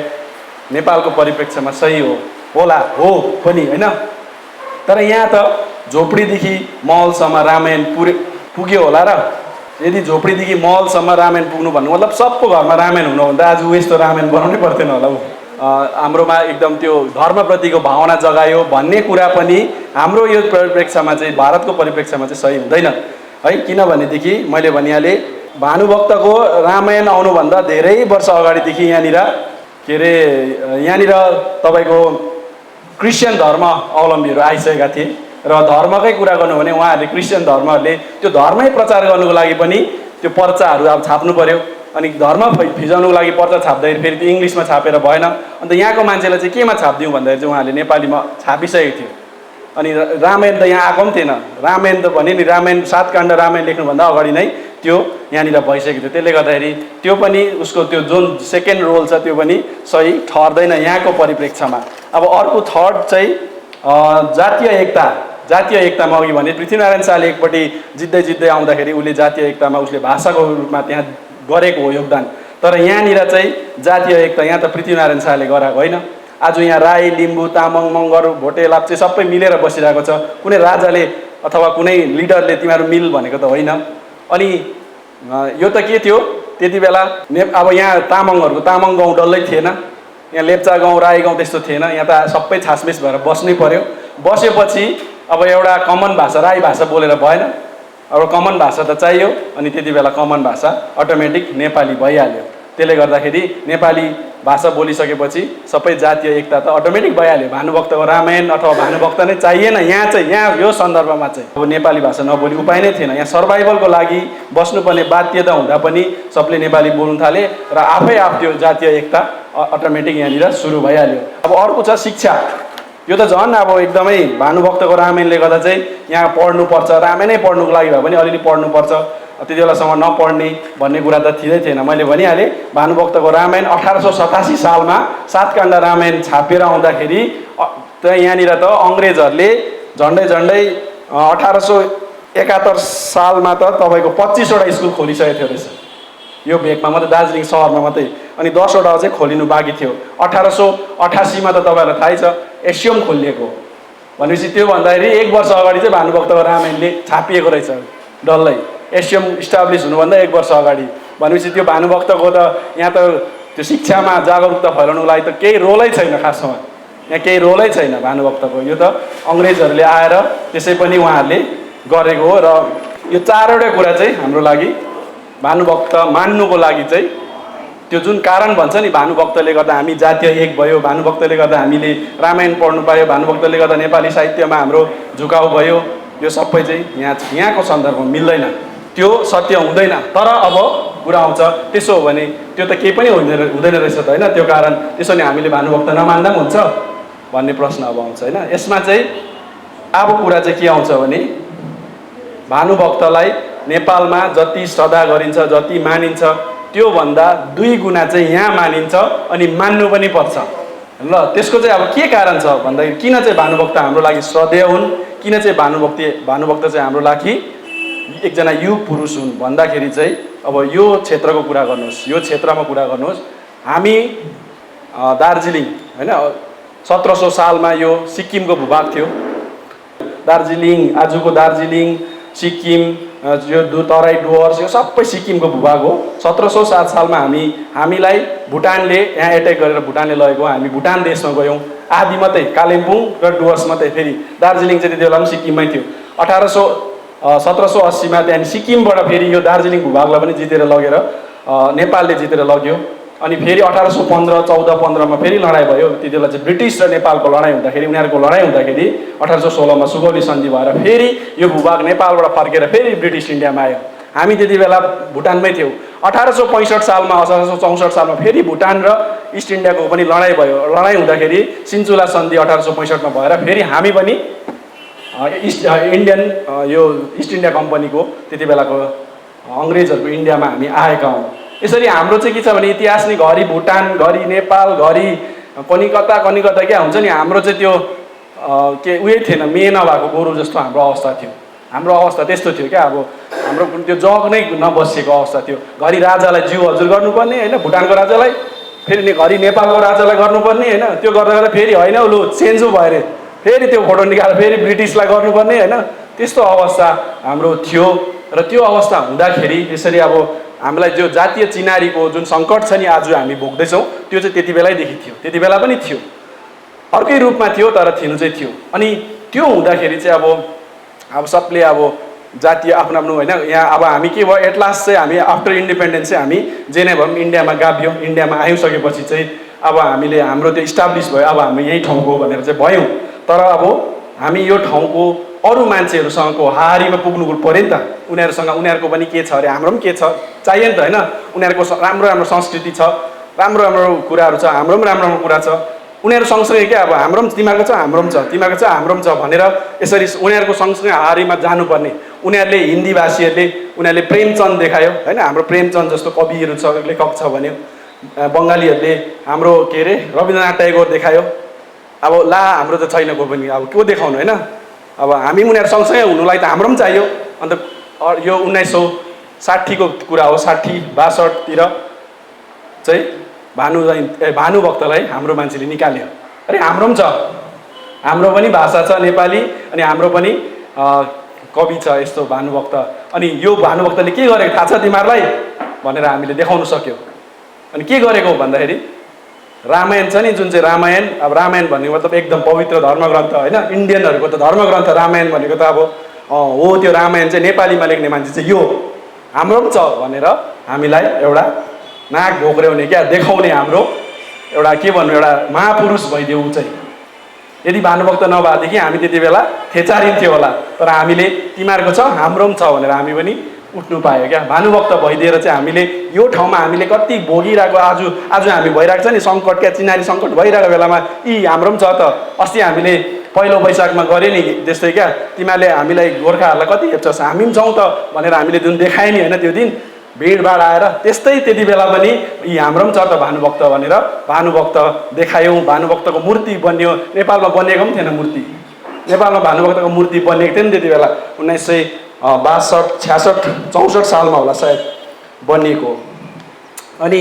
नेपालको परिप्रेक्ष्यमा सही हो होला, हो पनि होइन। तर यहाँ त झोपडीदेखि महलसम्म रामायण पुग्यो होला र यदि झोपडीदेखि महलसम्म रामायण पुग्नु भन्नु मतलब सबको घरमा रामायण हुनु भने त आज यस्तो रामायण बनाउनै पर्थेन होला ऊ। हाम्रोमा एकदम त्यो धर्मप्रतिको भावना जगायो भन्ने कुरा पनि हाम्रो यो परिप्रेक्ष्यमा चाहिँ भारतको परिप्रेक्ष्यमा चाहिँ सही हुँदैन है। किनभनेदेखि मैले भनिहालेँ भानुभक्तको रामायण आउनुभन्दा धेरै वर्ष अगाडिदेखि यहाँनिर के अरे यहाँनिर तपाईँको क्रिस्चियन धर्म अवलम्बीहरू आइसकेका थिए र धर्मकै कुरा गर्नु भने उहाँहरूले क्रिस्चियन धर्महरूले त्यो धर्मै प्रचार गर्नुको लागि पनि त्यो पर्चाहरू अब छाप्नु पर्यो। अनि धर्म फिजाउनुको लागि पर्चा छाप्दाखेरि फेरि त्यो इङ्ग्लिसमा छापेर भएन। अन्त यहाँको मान्छेलाई चाहिँ केमा छापिदिउँ भन्दाखेरि चाहिँ उहाँहरूले नेपालीमा छापिसकेको थियो। अनि रामायण त यहाँ आएको पनि थिएन। रामायण त भने नि रामायण 7 काण्ड रामायण लेख्नुभन्दा अगाडि नै त्यो यहाँनिर भइसकेको थियो। त्यसले गर्दाखेरि त्यो पनि उसको त्यो जुन सेकेन्ड रोल छ त्यो पनि सही ठहर्दैन यहाँको परिप्रेक्ष्यमा। अब अर्को थर्ड चाहिँ जातीय एकतामा अघि भने पृथ्वीनारायण शाहले एकपट्टि जित्दै आउँदाखेरि उसले जातीय एकतामा उसले भाषाको रूपमा त्यहाँ गरेको हो योगदान। तर यहाँनिर चाहिँ जातीय एकता यहाँ त पृथ्वीनारायण शाहले गराएको होइन। आज यहाँ राई, लिम्बू, तामाङ, मगर, भोटे, लाप्चे सबै मिलेर बसिरहेको छ। कुनै राजाले अथवा कुनै लिडरले तिमीहरू मिल भनेको त होइन। अनि यो त के थियो त्यति बेला अब यहाँ तामाङहरूको तामाङ गाउँ डल्लै थिएन, यहाँ लेप्चा गाउँ, राई गाउँ त्यस्तो थिएन। यहाँ त सबै छासमिस भएर बस्नै पर्यो। बसेपछि अब एउटा कमन भाषा राई भाषा बोलेर भएन, अब कमन भाषा त चाहियो। अनि त्यति बेला कमन भाषा अटोमेटिक नेपाली भइहाल्यो। त्यसले गर्दाखेरि नेपाली भाषा बोलिसकेपछि सबै जातीय एकता त अटोमेटिक भइहाल्यो। भानुभक्तको रामायण अथवा भानुभक्त नै चाहिएन यहाँ यो सन्दर्भमा चाहिँ। अब नेपाली भाषा नबोली उपाय नै थिएन। यहाँ सर्भाइभलको लागि बस्नुपर्ने बाध्यता हुँदा पनि सबले नेपाली बोल्न थाले र आफै त्यो जातीय एकता अटोमेटिक यहाँनिर सुरु भइहाल्यो। अब अर्को छ शिक्षा। यो त झन् अब एकदमै भानुभक्तको रामायणले गर्दा चाहिँ यहाँ पढ्नुपर्छ, रामायणै पढ्नुको लागि भए पनि अलिअलि पढ्नुपर्छ, त्यति बेलासम्म नपढ्ने भन्ने कुरा त थिँदै थिएन। मैले भनिहालेँ भानुभक्तको रामायण 1887 सालमा 7 काण्ड रामायण छापेर आउँदाखेरि त यहाँनिर त अङ्ग्रेजहरूले झन्डै 1871 सालमा त तपाईँको 25वटा स्कुल खोलिसकेको थियो रहेछ यो भेकमा मात्रै, दार्जिलिङ सहरमा मात्रै। अनि 10वटा चाहिँ खोलिनु बाँकी थियो। 1888 मा त तपाईँहरूलाई थाहै छ एसियम खोलिएको भनेपछि त्यो भन्दाखेरि 1 वर्ष अगाडि चाहिँ भानुभक्तको रामायणले छापिएको रहेछ डल्लै। एसियम इस्टाब्लिस हुनुभन्दा 1 वर्ष अगाडि भनेपछि त्यो भानुभक्तको त यहाँ त त्यो शिक्षामा जागरुकता फैलाउनुको लागि त केही रोलै छैन। खासमा यहाँ केही रोलै छैन भानुभक्तको। यो त अङ्ग्रेजहरूले आएर त्यसै पनि उहाँहरूले गरेको हो। र यो 4वटा कुरा चाहिँ हाम्रो लागि भानुभक्त मान्नुको लागि चाहिँ त्यो जुन कारण भन्छ नि भानुभक्तले गर्दा हामी जातीय एक भयो, भानुभक्तले गर्दा हामीले रामायण पढ्नु पायो, भानुभक्तले गर्दा नेपाली साहित्यमा हाम्रो झुकाउ भयो, यो सबै चाहिँ यहाँको सन्दर्भमा मिल्दैन, त्यो सत्य हुँदैन। तर अब कुरा आउँछ त्यसो हो भने त्यो त केही पनि हुँदैन रहेछ त होइन। त्यो कारण त्यसो भने हामीले भानुभक्त नमान्दा पनि हुन्छ भन्ने प्रश्न अब आउँछ होइन। यसमा चाहिँ अब कुरा चाहिँ के आउँछ भने भानुभक्तलाई नेपालमा जति श्रद्धा गरिन्छ, जति मानिन्छ त्योभन्दा 2 गुणा चाहिँ यहाँ मानिन्छ अनि मान्नु पनि पर्छ। ल त्यसको चाहिँ अब के कारण छ भन्दाखेरि किन चाहिँ भानुभक्त हाम्रो लागि श्रद्धेय हुन्, किन चाहिँ भानुभक्त चाहिँ हाम्रो लागि एकजना युग पुरुष हुन् भन्दाखेरि चाहिँ अब यो क्षेत्रको कुरा गर्नुहोस्, यो क्षेत्रमा कुरा गर्नुहोस्। हामी दार्जिलिङ होइन 1700 सालमा यो सिक्किमको भूभाग थियो। दार्जिलिङ आजको दार्जिलिङ, सिक्किम, यो तराई डुवर्स यो सबै सिक्किमको भूभाग हो। 1707 सालमा हामीलाई भुटानले यहाँ एट्याक गरेर भुटानले लगेको, हामी भुटान देशमा गयौँ। आदि मात्रै कालिम्पोङ र डुवर्स मात्रै, फेरि दार्जिलिङ चाहिँ त्यति बेला पनि सिक्किममै थियो। 1780 मा त्यहाँदेखि सिक्किमबाट फेरि यो दार्जिलिङ भूभागलाई पनि जितेर लगेर नेपालले जितेर लग्यो। अनि फेरि 1815 मा फेरि लडाइँ भयो। त्यति बेला चाहिँ ब्रिटिस र नेपालको लडाइँ हुँदाखेरि उनीहरूको लडाइँ हुँदाखेरि 1816 मा सुगौली सन्धि भएर फेरि यो भूभाग नेपालबाट फर्केर फेरि ब्रिटिस इन्डियामा आयो। हामी त्यति बेला भुटानमै थियौँ। 1865 सालमा 1864 सालमा फेरि भुटान र इस्ट इन्डियाको पनि लडाइँ भयो। लडाइँ हुँदाखेरि सिन्चुला सन्धि 1865 मा भएर फेरि हामी पनि इस्ट इन्डिया कम्पनीको त्यति बेलाको अङ्ग्रेजहरूको इन्डियामा हामी आएका हौँ। यसरी हाम्रो चाहिँ के छ भने इतिहास नि घरि भुटान, घरि नेपाल, घरि कनिकता क्या हुन्छ नि, हाम्रो चाहिँ त्यो के उयै थिएन, मेह नभएको गोरु जस्तो हाम्रो अवस्था थियो। हाम्रो अवस्था त्यस्तो थियो क्या। अब हाम्रो त्यो जग नै नबसेको अवस्था थियो। घरि राजालाई जिउ हजुर गर्नुपर्ने होइन, भुटानको राजालाई, फेरि घरि नेपालको राजालाई गर्नुपर्ने होइन। त्यो गर्दा फेरि होइन लु चेन्ज भयो अरे, फेरि त्यो फोटो निकालेर फेरि ब्रिटिसलाई गर्नुपर्ने होइन। त्यस्तो अवस्था हाम्रो थियो। र त्यो अवस्था हुँदाखेरि यसरी अब हामीलाई जो जातीय चिनारीको जुन सङ्कट छ नि आज हामी भोग्दैछौँ त्यो चाहिँ त्यति बेलैदेखि थियो, त्यति बेला पनि थियो, अर्कै रूपमा थियो तर थिनु चाहिँ थियो। अनि त्यो हुँदाखेरि चाहिँ अब सबले अब जातीय आफ्नो आफ्नो होइन, यहाँ अब हामी के भयो एट लास्ट चाहिँ हामी आफ्टर इन्डिपेन्डेन्स चाहिँ हामी जे नै भए पनि इन्डियामा गाभियौँ। इन्डियामा आइसकेपछि चाहिँ अब हामीले हाम्रो त्यो इस्टाब्लिस भयो, अब हामी यही ठाउँको भनेर चाहिँ भयौँ। तर अब हामी यो ठाउँको अरू मान्छेहरूसँगको हारीमा पुग्नु पऱ्यो नि त, उनीहरूसँग उनीहरूको पनि के छ अरे हाम्रो पनि के छ चाहियो नि त होइन। उनीहरूको राम्रो राम्रो संस्कृति छ, राम्रो राम्रो कुराहरू छ, हाम्रो पनि राम्रो राम्रो कुरा छ। उनीहरू सँगसँगै क्या अब हाम्रो पनि तिमीहरूको छ हाम्रो पनि छ, तिमीहरूको छ हाम्रो पनि छ भनेर यसरी उनीहरूको सँगसँगै हारीमा जानुपर्ने। उनीहरूले हिन्दी भाषीहरूले उनीहरूले प्रेमचन्द देखायो होइन, हाम्रो प्रेमचन्द जस्तो कविहरू छ, लेखक छ भन्यो। बङ्गालीहरूले हाम्रो के अरे रविन्द्रनाथ टैगोर देखायो। अब ला हाम्रो त छैन को पनि, अब के देखाउनु होइन। अब हामी उनीहरू सँगसँगै हुनुलाई त हाम्रो पनि चाहियो। अन्त यो 1960 को कुरा हो, 60-62 चाहिँ भानुभक्तलाई हाम्रो मान्छेले निकाल्यो। अरे हाम्रो पनि छ, हाम्रो पनि भाषा छ नेपाली, अनि हाम्रो पनि कवि छ यस्तो भानुभक्त। अनि यो भानुभक्तले के गरेको थाहा छ तिमीहरूलाई भनेर हामीले देखाउन सक्यो। अनि के गरेको भन्दाखेरि रामायण छ नि, जुन चाहिँ रामायण, अब रामायण भन्ने मतलब एकदम पवित्र धर्मग्रन्थ होइन, इन्डियनहरूको त धर्मग्रन्थ रामायण भनेको त अब हो। त्यो रामायण चाहिँ नेपालीमा लेख्ने मान्छे चाहिँ यो हाम्रो पनि छ भनेर हामीलाई एउटा नाक घोक्र्याउने क्या देखाउने हाम्रो एउटा के भन्नु एउटा महापुरुष भइदियो ऊ चाहिँ। यदि भानुभक्त नभएदेखि हामी त्यति बेला थेचारिन्थ्यो होला, तर हामीले तिमीहरूको छ हाम्रो पनि छ भनेर हामी पनि उठ्नु पायो क्या। भानुभक्त भइदिएर चाहिँ हामीले यो ठाउँमा हामीले कति भोगिरहेको आज हामी भइरहेको छ नि सङ्कट, क्या चिनारी सङ्कट भइरहेको बेलामा यी हाम्रो पनि छ त। अस्ति हामीले पहिलो वैशाखमा गऱ्यो नि त्यस्तै क्या, तिमीहरूले हामीलाई गोर्खाहरूलाई कति हेप्छस्, हामी पनि छौँ त भनेर हामीले जुन देखायो नि होइन त्यो दिन भिडभाड आएर, त्यस्तै त्यति बेला पनि यी हाम्रो पनि छ त भानुभक्त भनेर भानुभक्त देखायौँ। भानुभक्तको मूर्ति बन्यो, नेपालमा बनिएको पनि थिएन मूर्ति, नेपालमा भानुभक्तको मूर्ति बनिएको थियो नि त्यति बेला 1962-63-64 सालमा होला सायद बनिएको। अनि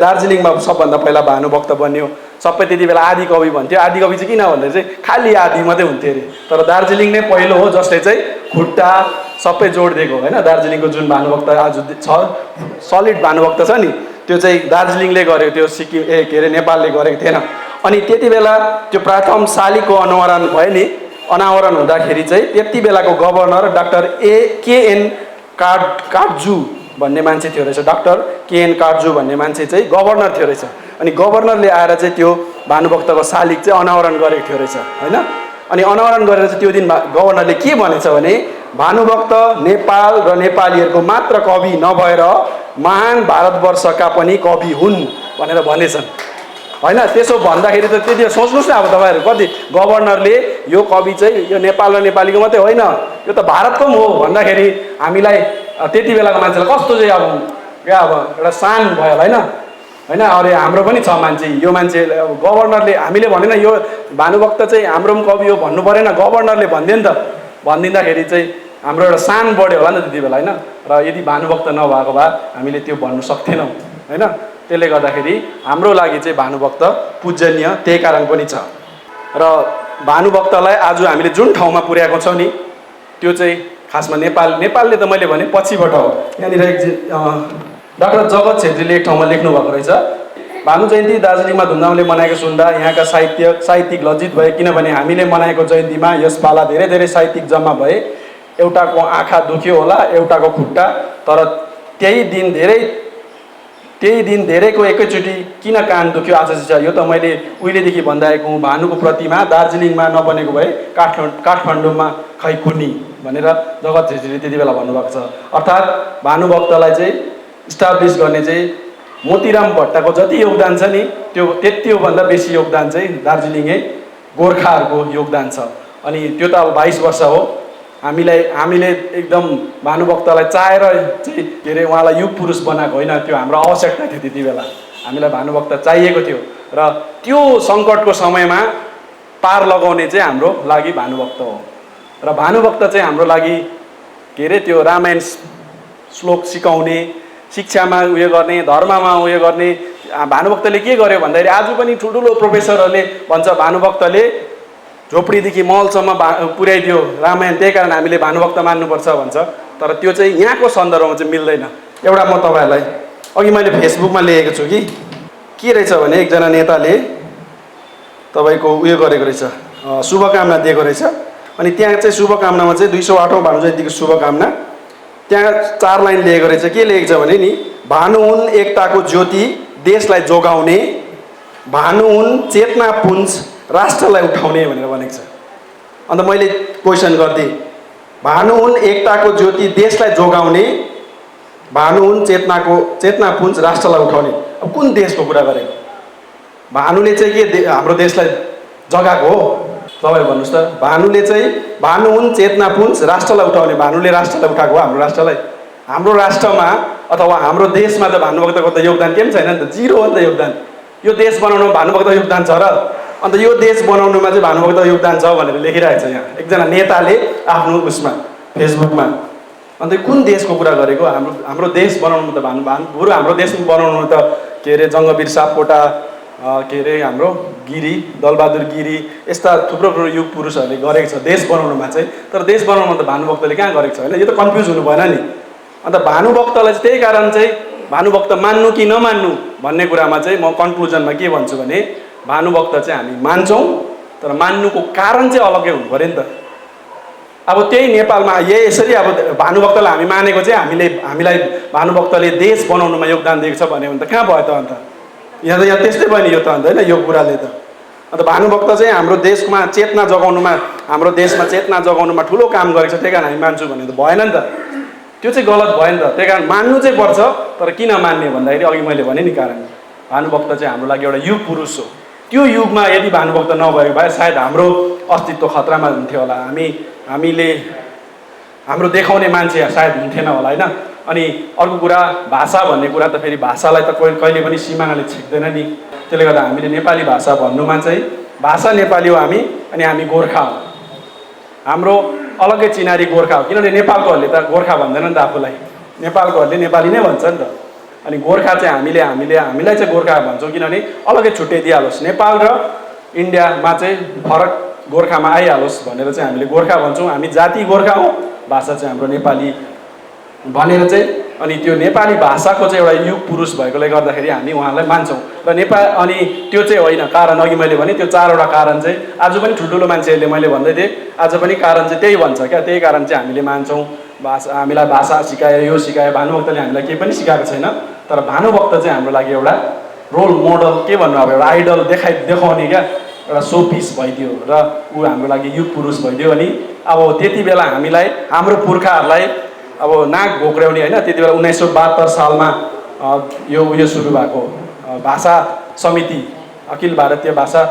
दार्जिलिङमा सबभन्दा पहिला भानुभक्त बन्यो। सबै त्यति बेला आदिकवि भन्थ्यो। आदिकवि चाहिँ किन भन्दा चाहिँ खालि आदि मात्रै हुन्थ्यो अरे, तर दार्जिलिङ नै पहिलो हो जसले चाहिँ खुट्टा सबै जोडिदिएको होइन। दार्जिलिङको जुन भानुभक्त आज छ सलिड भानुभक्त छ नि त्यो चाहिँ दार्जिलिङले गर्यो, त्यो सिक्किम के अरे नेपालले गरेको थिएन। अनि त्यति बेला त्यो प्रथम शालीको अनावरण भयो नि, अनावरण हुँदाखेरि चाहिँ त्यति बेलाको गभर्नर डाक्टर के.एन. काटजु भन्ने मान्छे थियो रहेछ। Doctor K. N.. काटजु भन्ने मान्छे चाहिँ गभर्नर थियो रहेछ। अनि गभर्नरले आएर चाहिँ त्यो भानुभक्तको शालिग चाहिँ अनावरण गरेको थियो रहेछ होइन। अनि अनावरण गरेर चाहिँ त्यो दिन गभर्नरले के भनेछ भने भानुभक्त नेपाल र नेपालीहरूको मात्र कवि नभएर महान भारतवर्षका पनि कवि हुन् भनेर भनेछन् होइन। त्यसो भन्दाखेरि त त्यति सोच्नुहोस् न, अब तपाईँहरू कति गभर्नरले यो कवि चाहिँ यो नेपाल र नेपालीको मात्रै होइन यो त भारतको पनि हो भन्दाखेरि हामीलाई त्यति बेलाको मान्छेलाई कस्तो चाहिँ अब क्या अब एउटा सान भयो होइन होइन। अरे हाम्रो पनि छ मान्छे, यो मान्छे गभर्नरले हामीले भनेन यो भानुभक्त चाहिँ हाम्रो पनि कवि हो भन्नु परेन, गभर्नरले भनिदियो नि त। भनिदिँदाखेरि चाहिँ हाम्रो एउटा सान बढ्यो होला नि त त्यति बेला होइन। र यदि भानुभक्त नभएको भए हामीले त्यो भन्नु सक्थेनौँ होइन। त्यसले गर्दाखेरि हाम्रो लागि चाहिँ भानुभक्त पूजनीय त्यही कारण पनि छ। र भानुभक्तलाई आज हामीले जुन ठाउँमा पुर्याएको छौँ नि त्यो चाहिँ खासमा नेपालले त मैले भने पछिबाट हो। यहाँनिर डाक्टर जगत छेत्रीले एक ठाउँमा लेख्नु भएको रहेछ, भानु जयन्ती दार्जिलिङमा धुमधामले मनाएको सुन्दा यहाँका साहित्यिक लज्जित भए, किनभने हामीले मनाएको जयन्तीमा यसपाला धेरै धेरै साहित्यिक जम्मा भए। एउटाको आँखा दुख्यो होला, एउटाको खुट्टा, तर त्यही दिन धेरैको एकैचोटि किन कान दुख्यो आज चाहिँ। यो त मैले उहिलेदेखि भन्दाएको हुँ, भानुको प्रतिमा दार्जिलिङमा नबनेको भए काठमाडौँमा खै कुनी भनेर जगत छेत्रीले त्यति बेला भन्नुभएको छ। अर्थात् भानुभक्तलाई चाहिँ इस्टाब्लिस गर्ने चाहिँ मोतीराम भट्टको जति योगदान छ नि त्यो त्यतिभन्दा बेसी योगदान चाहिँ दार्जिलिङै गोर्खाहरूको योगदान छ। अनि त्यो त अब 22 वर्ष हो। हामीले एकदम भानुभक्तलाई चाहेर चाहिँ के अरे उहाँलाई युग पुरुष बनाएको होइन, त्यो हाम्रो आवश्यकता थियो त्यति बेला। हामीलाई भानुभक्त चाहिएको थियो र त्यो सङ्कटको समयमा पार लगाउने चाहिँ हाम्रो लागि भानुभक्त हो। र भानुभक्त चाहिँ हाम्रो लागि के अरे त्यो रामायण श्लोक सिकाउने, शिक्षामा उयो गर्ने, धर्ममा उयो गर्ने। भानुभक्तले के गर्यो भन्दाखेरि आज पनि ठुल्ठुलो प्रोफेसरहरूले भन्छ भानुभक्तले झोपडीदेखि महलसम्म पुर्याइदियो रामायण, त्यही कारण हामीले भानुभक्त मान्नुपर्छ भन्छ। तर त्यो चाहिँ यहाँको सन्दर्भमा चाहिँ मिल्दैन। एउटा म तपाईँहरूलाई अघि मैले फेसबुकमा लेखेको छु कि के रहेछ भने एकजना नेताले तपाईँको उयो गरेको रहेछ, शुभकामना दिएको रहेछ। अनि त्यहाँ चाहिँ शुभकामनामा चाहिँ 208औं भानु जयन्तीको शुभकामना त्यहाँ 4 लाइन लेखेको रहेछ। के लेखेको छ भने नि, भानु हुन् एकताको ज्योति देशलाई जोगाउने, भानु हुन् चेतनापुञ्ज राष्ट्रलाई उठाउने भनेर भनेको छ। अन्त मैले क्वेसन गरिदिएँ, भानु हुन् एकताको ज्योति देशलाई जोगाउने, भानु हुन् चेतनापुञ्ज राष्ट्रलाई उठाउने। अब कुन देशको कुरा गरेको? भानुले चाहिँ के हाम्रो देशलाई जगाएको हो? तपाईँ भन्नुहोस् त। भानुले चाहिँ भानु हुन् चेतनापुञ्ज राष्ट्रलाई उठाउने, भानुले राष्ट्रलाई उठाएको हो हाम्रो राष्ट्रलाई? हाम्रो राष्ट्रमा अथवा हाम्रो देशमा त भानुभक्तको त योगदान केही छैन नि त, 0 हो नि त योगदान। यो देश बनाउनुमा भानुभक्त योगदान छ र? अन्त यो देश बनाउनुमा चाहिँ भानुभक्त योगदान छ भनेर लेखिरहेको छ यहाँ एकजना नेताले आफ्नो उसमा फेसबुकमा। अन्त कुन देशको कुरा गरेको? हाम्रो देश बनाउनु त बरु हाम्रो देश बनाउनु त के अरे जङ्गवीर सापकोटा, के अरे हाम्रो गिरी, दलबहादुर गिरी, यस्ता थुप्रो युग पुरुषहरूले गरेको छ देश बनाउनुमा चाहिँ। तर देश बनाउनुमा त भानुभक्तले कहाँ गरेको छ होइन? यो त कन्फ्युज हुनु भएन नि। अन्त भानुभक्तलाई चाहिँ त्यही कारण चाहिँ भानुभक्त मान्नु कि नमान्नु भन्ने कुरामा चाहिँ म कन्क्लुजनमा के भन्छु भने, भानुभक्त चाहिँ हामी मान्छौँ, तर मान्नुको कारण चाहिँ अलग्गै हुनु पऱ्यो नि त। अब त्यही नेपालमा यसरी अब भानुभक्तलाई हामी मानेको चाहिँ हामीलाई भानुभक्तले देश बनाउनुमा योगदान दिएको छ भन्यो भने त कहाँ भयो त? अन्त यहाँ त्यस्तै भयो नि यो त अन्त होइन यो कुराले त। अन्त भानुभक्त चाहिँ हाम्रो देशमा चेतना जगाउनुमा, हाम्रो देशमा चेतना जगाउनुमा ठुलो काम गरेको छ, त्यही कारण हामी मान्छौँ भन्ने त भएन नि त। त्यो चाहिँ गलत भयो नि त। त्यही कारण मान्नु चाहिँ पर्छ, तर किन मान्ने भन्दाखेरि अघि मैले भने नि कारण, भानुभक्त चाहिँ हाम्रो लागि एउटा युग पुरुष हो। त्यो युगमा यदि भानुभक्त नभएको भए सायद हाम्रो अस्तित्व खतरामा हुन्थ्यो होला। हामीले हाम्रो देखाउने मान्छे सायद हुन्थेन होला होइन। अनि अर्को कुरा भाषा भन्ने कुरा त फेरि भाषालाई त कहिले पनि सिमानाले छेक्दैन नि। त्यसले गर्दा हामीले नेपाली भाषा भन्नुमा चाहिँ भाषा नेपाली हो हामी, अनि हामी गोर्खा हो। हाम्रो अलग्गै चिनारी गोर्खा हो, किनभने नेपालकोहरूले त गोर्खा भन्दैन नि त आफूलाई, नेपालकोहरूले नेपाली नै भन्छ नि त। अनि गोर्खा चाहिँ हामीलाई चाहिँ गोर्खा भन्छौँ, किनभने अलग्गै छुट्याइदिइहालोस्, नेपाल र इन्डियामा चाहिँ फरक गोर्खामा आइहालोस् भनेर चाहिँ हामीले गोर्खा भन्छौँ। हामी जाति गोर्खा हौँ, भाषा चाहिँ हाम्रो नेपाली भनेर चाहिँ। अनि त्यो नेपाली भाषाको चाहिँ एउटा युग पुरुष भएकोले गर्दाखेरि हामी उहाँलाई मान्छौँ र अनि त्यो चाहिँ होइन कारण। अघि मैले भने त्यो 4वटा कारण चाहिँ आज पनि ठुल्ठुलो मान्छेहरूले मैले भन्दै थिएँ, आज पनि कारण चाहिँ त्यही भन्छ क्या। त्यही कारण चाहिँ हामीले मान्छौँ। भाषा हामीलाई भाषा सिकायो, यो सिकायो। भानुभक्तले हामीलाई केही पनि सिकाएको छैन, तर भानुभक्त चाहिँ हाम्रो लागि एउटा रोल मोडल, के भन्नु अब एउटा आइडल देखाउने क्या, एउटा सो पिस भइदियो र ऊ हाम्रो लागि युग पुरुष भइदियो। अनि अब त्यति बेला हामीलाई हाम्रो पुर्खाहरूलाई अब नाक घोक्र्याउने होइन, त्यति बेला 1972 सालमा यो सुरु भएको भाषा समिति, अखिल भारतीय भाषा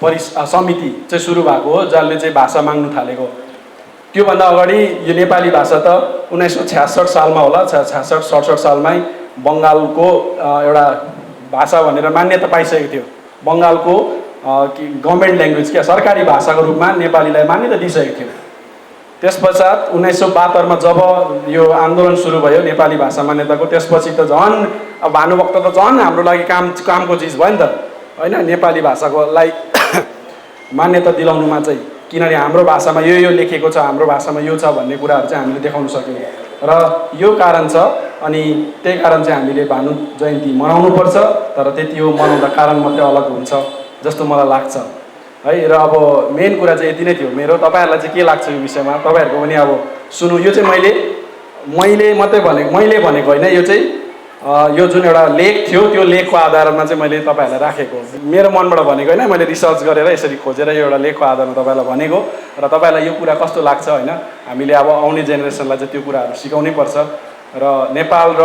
समिति चाहिँ सुरु भएको हो, जसले चाहिँ भाषा माग्नु थालेको। त्योभन्दा अगाडि यो नेपाली भाषा त 1966 सालमा होला, 66-67 सालमै बङ्गालको एउटा भाषा भनेर मान्यता पाइसकेको थियो। बङ्गालको गभर्मेन्ट ल्याङ्ग्वेज क्या, सरकारी भाषाको रूपमा नेपालीलाई मान्यता दिइसकेको थियो। त्यस पश्चात 1972 जब यो आन्दोलन सुरु भयो नेपाली भाषा मान्यताको, त्यसपछि त झन् अब भानुभक्त त झन् हाम्रो लागि कामको चिज भयो नि त होइन, नेपाली भाषाकोलाई मान्यता दिलाउनुमा चाहिँ। किनभने हाम्रो भाषामा यो लेखेको छ, हाम्रो भाषामा यो छ भन्ने कुराहरू चाहिँ हामीले देखाउन सक्यौँ र यो कारण छ। अनि त्यही कारण चाहिँ हामीले भानु जयन्ती मनाउनुपर्छ, तर त्यति हो, मनाउँदा कारण मात्रै अलग हुन्छ जस्तो मलाई लाग्छ है। र अब मेन कुरा चाहिँ यति नै थियो मेरो। तपाईँहरूलाई चाहिँ के लाग्छ यो विषयमा? तपाईँहरूको पनि अब सुन्नु। यो चाहिँ मैले मात्रै भनेको होइन, यो चाहिँ यो जुन एउटा लेख थियो त्यो लेखको आधारमा चाहिँ मैले तपाईँहरूलाई राखेको, मेरो मनबाट भनेको होइन, मैले रिसर्च गरेर यसरी खोजेर यो एउटा लेखको आधारमा तपाईँलाई भनेको। र तपाईँलाई यो कुरा कस्तो लाग्छ होइन, हामीले अब आउने जेनेरेसनलाई चाहिँ त्यो कुराहरू सिकाउनै पर्छ। र नेपाल र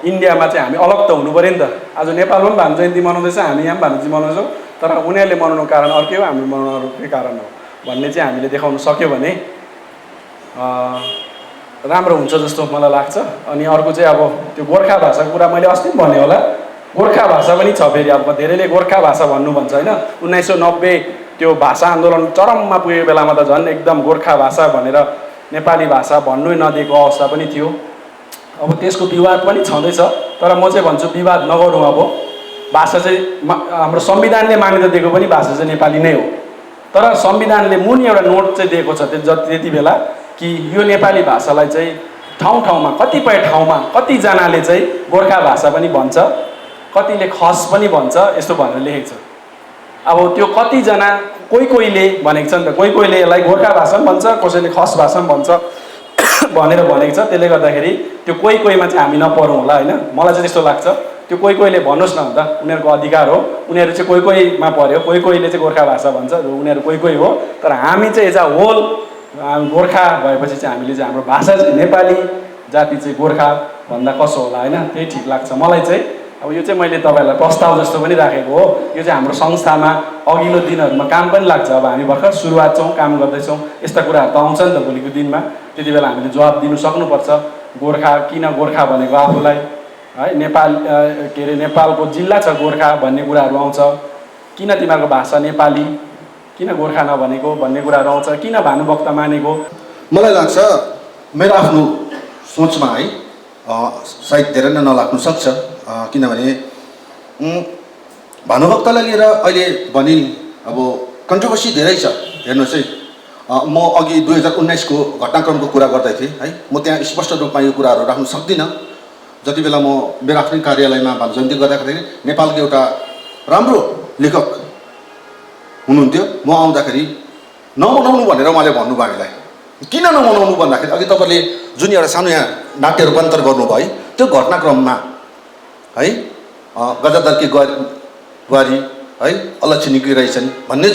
इन्डियामा चाहिँ हामी अलग त हुनु पऱ्यो नि त। आज नेपालमा पनि भानु जयन्ती मनाउँदैछ, हामी यहाँ पनि भानु जयन्ती मनाउँछौँ, तर उनीहरूले मनाउनु कारण अर्कै हो, हामी मनाउनु अर्कै कारण हो भन्ने चाहिँ हामीले देखाउन सक्यो भने राम्रो हुन्छ जस्तो मलाई लाग्छ। अनि अर्को चाहिँ अब त्यो गोर्खा भाषाको कुरा मैले अस्ति पनि भने होला, गोर्खा भाषा पनि छ फेरि। अब धेरैले गोर्खा भाषा भन्नु भन्छ होइन। 1990 त्यो भाषा आन्दोलन चरममा पुगेको बेलामा त झन् एकदम गोर्खा भाषा भनेर नेपाली भाषा भन्नै नदिएको अवस्था पनि थियो। अब त्यसको विवाद पनि छँदैछ, तर म चाहिँ भन्छु विवाद नगरौँ। अब भाषा चाहिँ हाम्रो संविधानले मान्यता दिएको पनि भाषा चाहिँ नेपाली नै हो। तर संविधानले मुनि एउटा नोट चाहिँ दिएको छ त्यति बेला कि यो नेपाली भाषालाई चाहिँ ठाउँ ठाउँमा कतिपय ठाउँमा कतिजनाले चाहिँ गोर्खा भाषा पनि भन्छ, कतिले खस पनि भन्छ, यस्तो भनेर लेखेको छ। अब त्यो कतिजना कोहीले भनेको छ नि त, कोहीले यसलाई गोर्खा भाषा पनि भन्छ, कसैले खस भाषा पनि भन्छ भनेर भनेको छ। त्यसले गर्दाखेरि त्यो कोहीमा चाहिँ हामी नपरौँ होला होइन, मलाई चाहिँ त्यस्तो लाग्छ। त्यो कोहीले भन्नुहोस् न त, उनीहरूको अधिकार हो, उनीहरू चाहिँ कोहीमा पर्यो, कोहीले चाहिँ गोर्खा भाषा भन्छ, उनीहरू कोही हो। तर हामी चाहिँ एज अ होल गोर्खा भएपछि चाहिँ हामीले चाहिँ हाम्रो भाषा चाहिँ नेपाली जाति चाहिँ गोर्खा भन्दा कसो होला होइन, त्यही ठिक लाग्छ मलाई चाहिँ। अब यो चाहिँ मैले तपाईँहरूलाई प्रस्ताव जस्तो पनि राखेको हो। यो चाहिँ हाम्रो संस्थामा अघिल्लो दिनहरूमा काम पनि लाग्छ। अब हामी भर्खर सुरुवात छौँ, काम गर्दैछौँ, यस्ता कुराहरू त आउँछ नि त भोलिको दिनमा। त्यति बेला हामीले जवाब दिनु सक्नुपर्छ। गोर्खा किन गोर्खा भनेको आफूलाई है, नेपाल के अरे नेपालको जिल्ला छ गोर्खा भन्ने कुराहरू आउँछ। किन तिमीहरूको भाषा नेपाली, किन गोर्खा नभनेको भन्ने कुराहरू आउँछ, किन भानुभक्त मानेको। मलाई लाग्छ मेरो आफ्नो सोचमा है, सायद धेरै नै नलाग्नु सक्छ, किनभने भानुभक्तलाई लिएर अहिले भने अब कन्ट्रोभर्सी धेरै छ। हेर्नुहोस् है, म अघि 2019 को घटनाक्रमको कुरा गर्दै थिएँ है, म त्यहाँ स्पष्ट रूपमा यो कुराहरू राख्न सक्दिनँ। जति बेला म मेरो आफ्नै कार्यालयमा भानु जयन्ती गर्दाखेरि नेपालको एउटा राम्रो लेखक हुनुहुन्थ्यो, म आउँदाखेरि नमनाउनु भनेर उहाँले भन्नुभयो हामीलाई। किन नमनाउनु भन्दाखेरि अघि तपाईँले जुन एउटा सानो यहाँ नाट्य रूपान्तर गर्नुभयो है, त्यो घटनाक्रममा है गजदर्की ग्वारी है अलक्षिणीकी रहेछन् भन्ने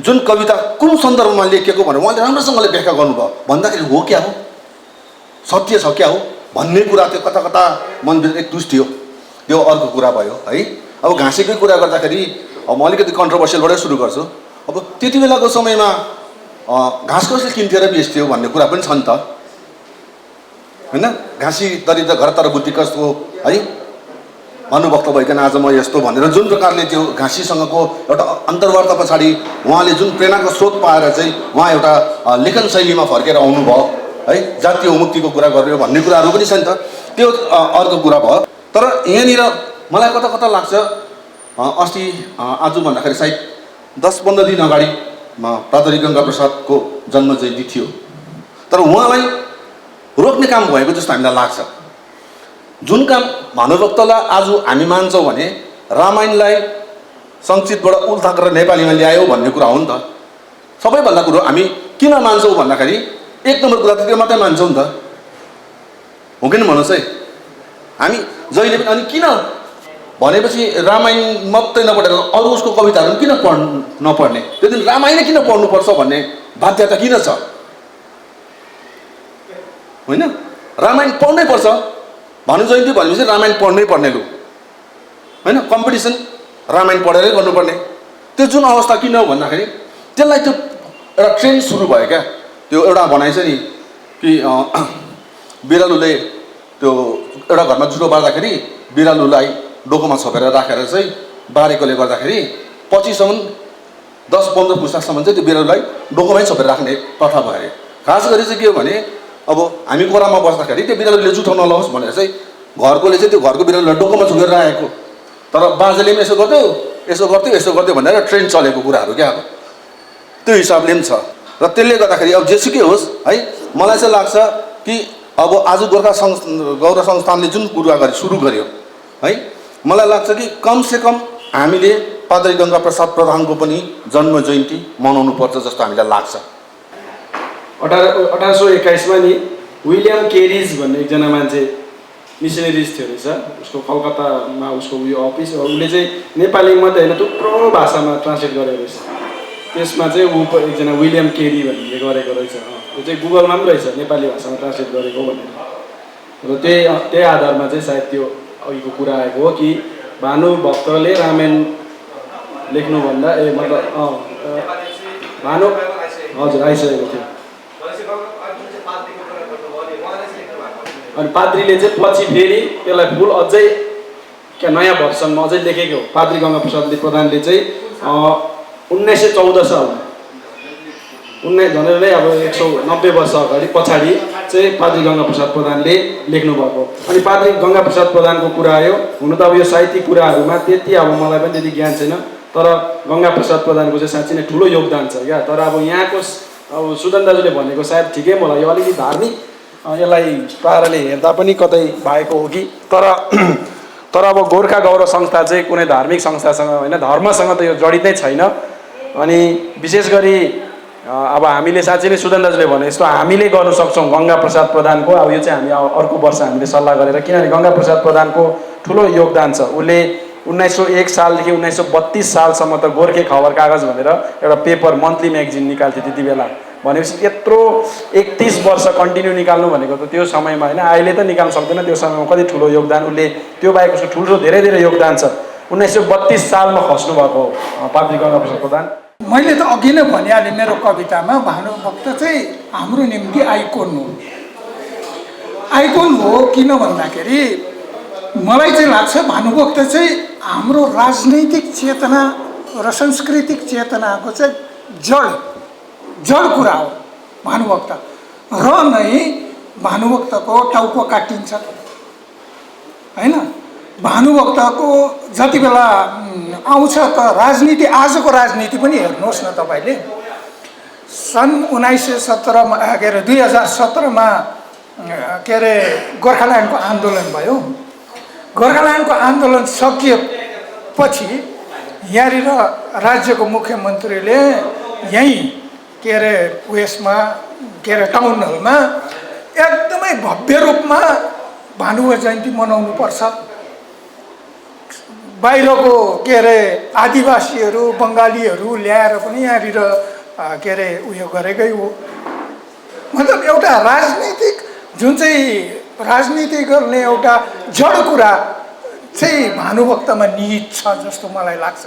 जुन कविता कुन सन्दर्भमा लेखिएको भनेर उहाँले राम्रोसँगले व्याख्या गर्नुभयो। भन्दाखेरि हो क्या हो, सत्य छ क्या हो भन्ने कुरा त्यो कता कता मनभित्र एक तुष्ट थियो, त्यो अर्को कुरा भयो है। अब घाँसेकै कुरा गर्दाखेरि अब म अलिकति कन्ट्रोभर्सियलबाटै सुरु गर्छु। अब त्यति बेलाको समयमा घाँस कसले किन्थ्यो र बेच्थ्यो भन्ने कुरा पनि छ नि त होइन। घाँसी दरिद्र घर तर बुद्धि कस्तो है, भानुभक्त भइकन आज म यस्तो भनेर जुन प्रकारले त्यो घाँसीसँगको एउटा अन्तर्वार्ता पछाडि उहाँले जुन प्रेरणाको स्रोत पाएर चाहिँ उहाँ एउटा लेखन शैलीमा फर्केर आउनुभयो है, जातीय मुक्तिको कुरा गर्यो भन्ने कुराहरू पनि छ नि त, त्यो अर्को कुरा भयो। तर यहाँनिर मलाई कता कता लाग्छ, अस्ति आज भन्दाखेरि सायद 10-15 दिन अगाडि प्रातरी गङ्गा प्रसादको जन्म जयन्ती थियो, तर उहाँलाई रोक्ने काम भएको जस्तो हामीलाई लाग्छ। जुन काम भानुभक्तलाई आज हामी मान्छौँ भने रामायणलाई सङ्क्षिप्तबाट उल्था गरेर नेपालीमा ल्यायो भन्ने कुरा हो नि त। सबैभन्दा कुरो हामी किन मान्छौँ भन्दाखेरि एक नम्बर कुरा त त्यो मात्रै मान्छौँ नि त, हो कि भन्नुहोस् है। हामी जहिले पनि अनि किन भनेपछि रामायण मात्रै नपढेर अरू उसको कविताहरू किन नपढ्ने, त्यो दिन रामायण किन पढ्नुपर्छ भन्ने बाध्यता किन छ होइन। रामायण पढ्नै पर्छ, भानु जयन्ती भनेपछि रामायण पढ्नै पर्ने लु होइन, कम्पिटिसन रामायण पढेरै गर्नुपर्ने। त्यो जुन अवस्था किन हो भन्दाखेरि त्यसलाई त्यो एउटा ट्रेन्ड सुरु भयो क्या। त्यो एउटा भनाइ छ नि कि बिरालुले त्यो एउटा घरमा जुठो बार्दाखेरि बिरालुलाई डोकोमा छोपेर राखेर चाहिँ बारेकोले गर्दाखेरि पछिसम्म 10-15 पुस्तासम्म चाहिँ त्यो बिरालुलाई डोकोमै छोपेर राख्ने प्रथा भयो अरे। खास गरी चाहिँ के हो भने अब हामी कोरामा बस्दाखेरि त्यो बिरालुले जुठो नलाओस् भनेर चाहिँ घरकोले चाहिँ त्यो घरको बिरालुलाई डोकोमा छोपेर राखेको, तर बाजेले पनि यसो गर्थ्यो भनेर ट्रेन्ड चलेको कुराहरू क्या। अब त्यो हिसाबले पनि छ र त्यसले गर्दाखेरि अब जेसुकै होस् है, मलाई चाहिँ लाग्छ कि अब आज गोर्खा गौरव संस्थानले जुन कुरा सुरु गर्यो है, मलाई लाग्छ कि कमसेकम हामीले पादरी गङ्गा प्रसाद प्रधानको पनि जन्म जयन्ती मनाउनु पर्छ जस्तो हामीलाई लाग्छ। 1821मा नि विलियम केरिज भन्ने एकजना मान्छे मिसनरिज थियो रहेछ, उसको कलकत्तामा उसको उयो अफिस, उसले चाहिँ नेपाली मात्रै होइन थुप्रो भाषामा ट्रान्सलेट गरेको रहेछ। त्यसमा चाहिँ ऊ एकजना विलियम केरी भन्ने गरेको रहेछ, त्यो चाहिँ गुगलमा पनि रहेछ नेपाली भाषामा ट्रान्सलेट गरेको भनेर। र त्यही आधारमा चाहिँ सायद त्यो अघिको कुरा आएको हो कि भानुभक्तले रामायण लेख्नुभन्दा मतलब भानु हजुर आइसकेको थियो। अनि पाद्रीले चाहिँ पछि फेरि त्यसलाई फुल अझै क्या नयाँ भर्सनमा अझै लेखेको हो। पाद्री गङ्गा प्रसाद प्रधानले चाहिँ 1914 साल झन्डै अब 190 वर्ष अगाडि पछाडि चाहिँ पाद्री गङ्गा प्रसाद प्रधानले लेख्नुभएको। अनि पाद्री गङ्गा प्रसाद प्रधानको कुरा आयो, हुन त अब यो साहित्यिक कुराहरूमा त्यति अब मलाई पनि त्यति ज्ञान छैन, तर गङ्गा प्रसाद प्रधानको चाहिँ साँच्चै नै ठुलो योगदान छ क्या। तर अब यहाँको अब सुदन दाजुले भनेको सायद ठिकै होला, यो अलिकति धार्मिक यसलाई पाराले हेर्दा पनि कतै भएको हो कि। तर अब गोर्खा गौरव संस्था चाहिँ कुनै धार्मिक संस्थासँग होइन, धर्मसँग त यो जडित नै छैन। अनि विशेष गरी अब हामीले साँच्चै नै सुदन दाजुले भने जस्तो हामीले गर्न सक्छौँ गङ्गा प्रसाद प्रधानको। अब यो चाहिँ हामी अर्को वर्ष हामीले सल्लाह गरेर, किनभने गङ्गा प्रसाद प्रधानको ठुलो योगदान छ। उसले 1901 सालदेखि 1932 सालसम्म त गोर्खे खबर कागज भनेर एउटा पेपर मन्थली म्यागजिन निकाल्थ्यो त्यति बेला। भनेपछि यत्रो 31 वर्ष कन्टिन्यू निकाल्नु भनेको त त्यो समयमा होइन, अहिले त निकाल्नु सक्दैन, त्यो समयमा कति ठुलो योगदान उसले, त्यो बाहेक उसको ठुलो धेरै धेरै योगदान छ। 1932 सालमा खस्नुभएको पाद्री गङ्गा प्रसाद प्रधान। मैले त अघि नै भनिहालेँ मेरो कवितामा, भानुभक्त चाहिँ हाम्रो निम्ति आइकोन हो। आइकोन हो किन भन्दाखेरि मलाई चाहिँ लाग्छ भानुभक्त चाहिँ हाम्रो राजनैतिक चेतना र सांस्कृतिक चेतनाको चाहिँ जड कुरा हो भानुभक्त। र नै भानुभक्तको टाउको काटिन्छ होइन। भानुभक्तको जति बेला आउँछ त राजनीति, आजको राजनीति पनि हेर्नुहोस् न तपाईँले। सन् 1917मा के अरे 2017मा के अरे गोर्खाल्यान्डको आन्दोलन भयो। गोर्खाल्यान्डको आन्दोलन सकिएपछि यहाँनिर राज्यको मुख्यमन्त्रीले यहीँ के अरे उयसमा के अरे टाउन हलमा एकदमै भव्य रूपमा भानुभक्त जयन्ती मनाउनुपर्छ। बाहिरको के अरे आदिवासीहरू बङ्गालीहरू ल्याएर पनि यहाँनिर के अरे उयो गरेकै हो। मतलब एउटा राजनीतिक जुन चाहिँ राजनीति गर्ने एउटा जड कुरा चाहिँ भानुभक्तमा निहित छ जस्तो मलाई लाग्छ।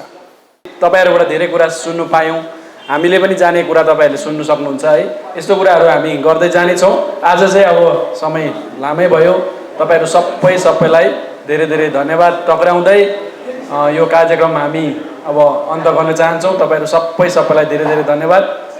तपाईँहरूबाट धेरै कुरा सुन्नु पायौँ, हामीले पनि जाने कुरा तपाईँहरूले सुन्नु सक्नुहुन्छ है। यस्तो कुराहरू हामी गर्दै जानेछौँ। आज चाहिँ अब समय लामै भयो। तपाईँहरू सबैलाई धेरै धेरै धन्यवाद टक्राउँदै यो कार्यक्रम हामी अब अन्त गर्न चाहन्छौँ। तपाईँहरू सबैलाई धेरै धेरै धन्यवाद।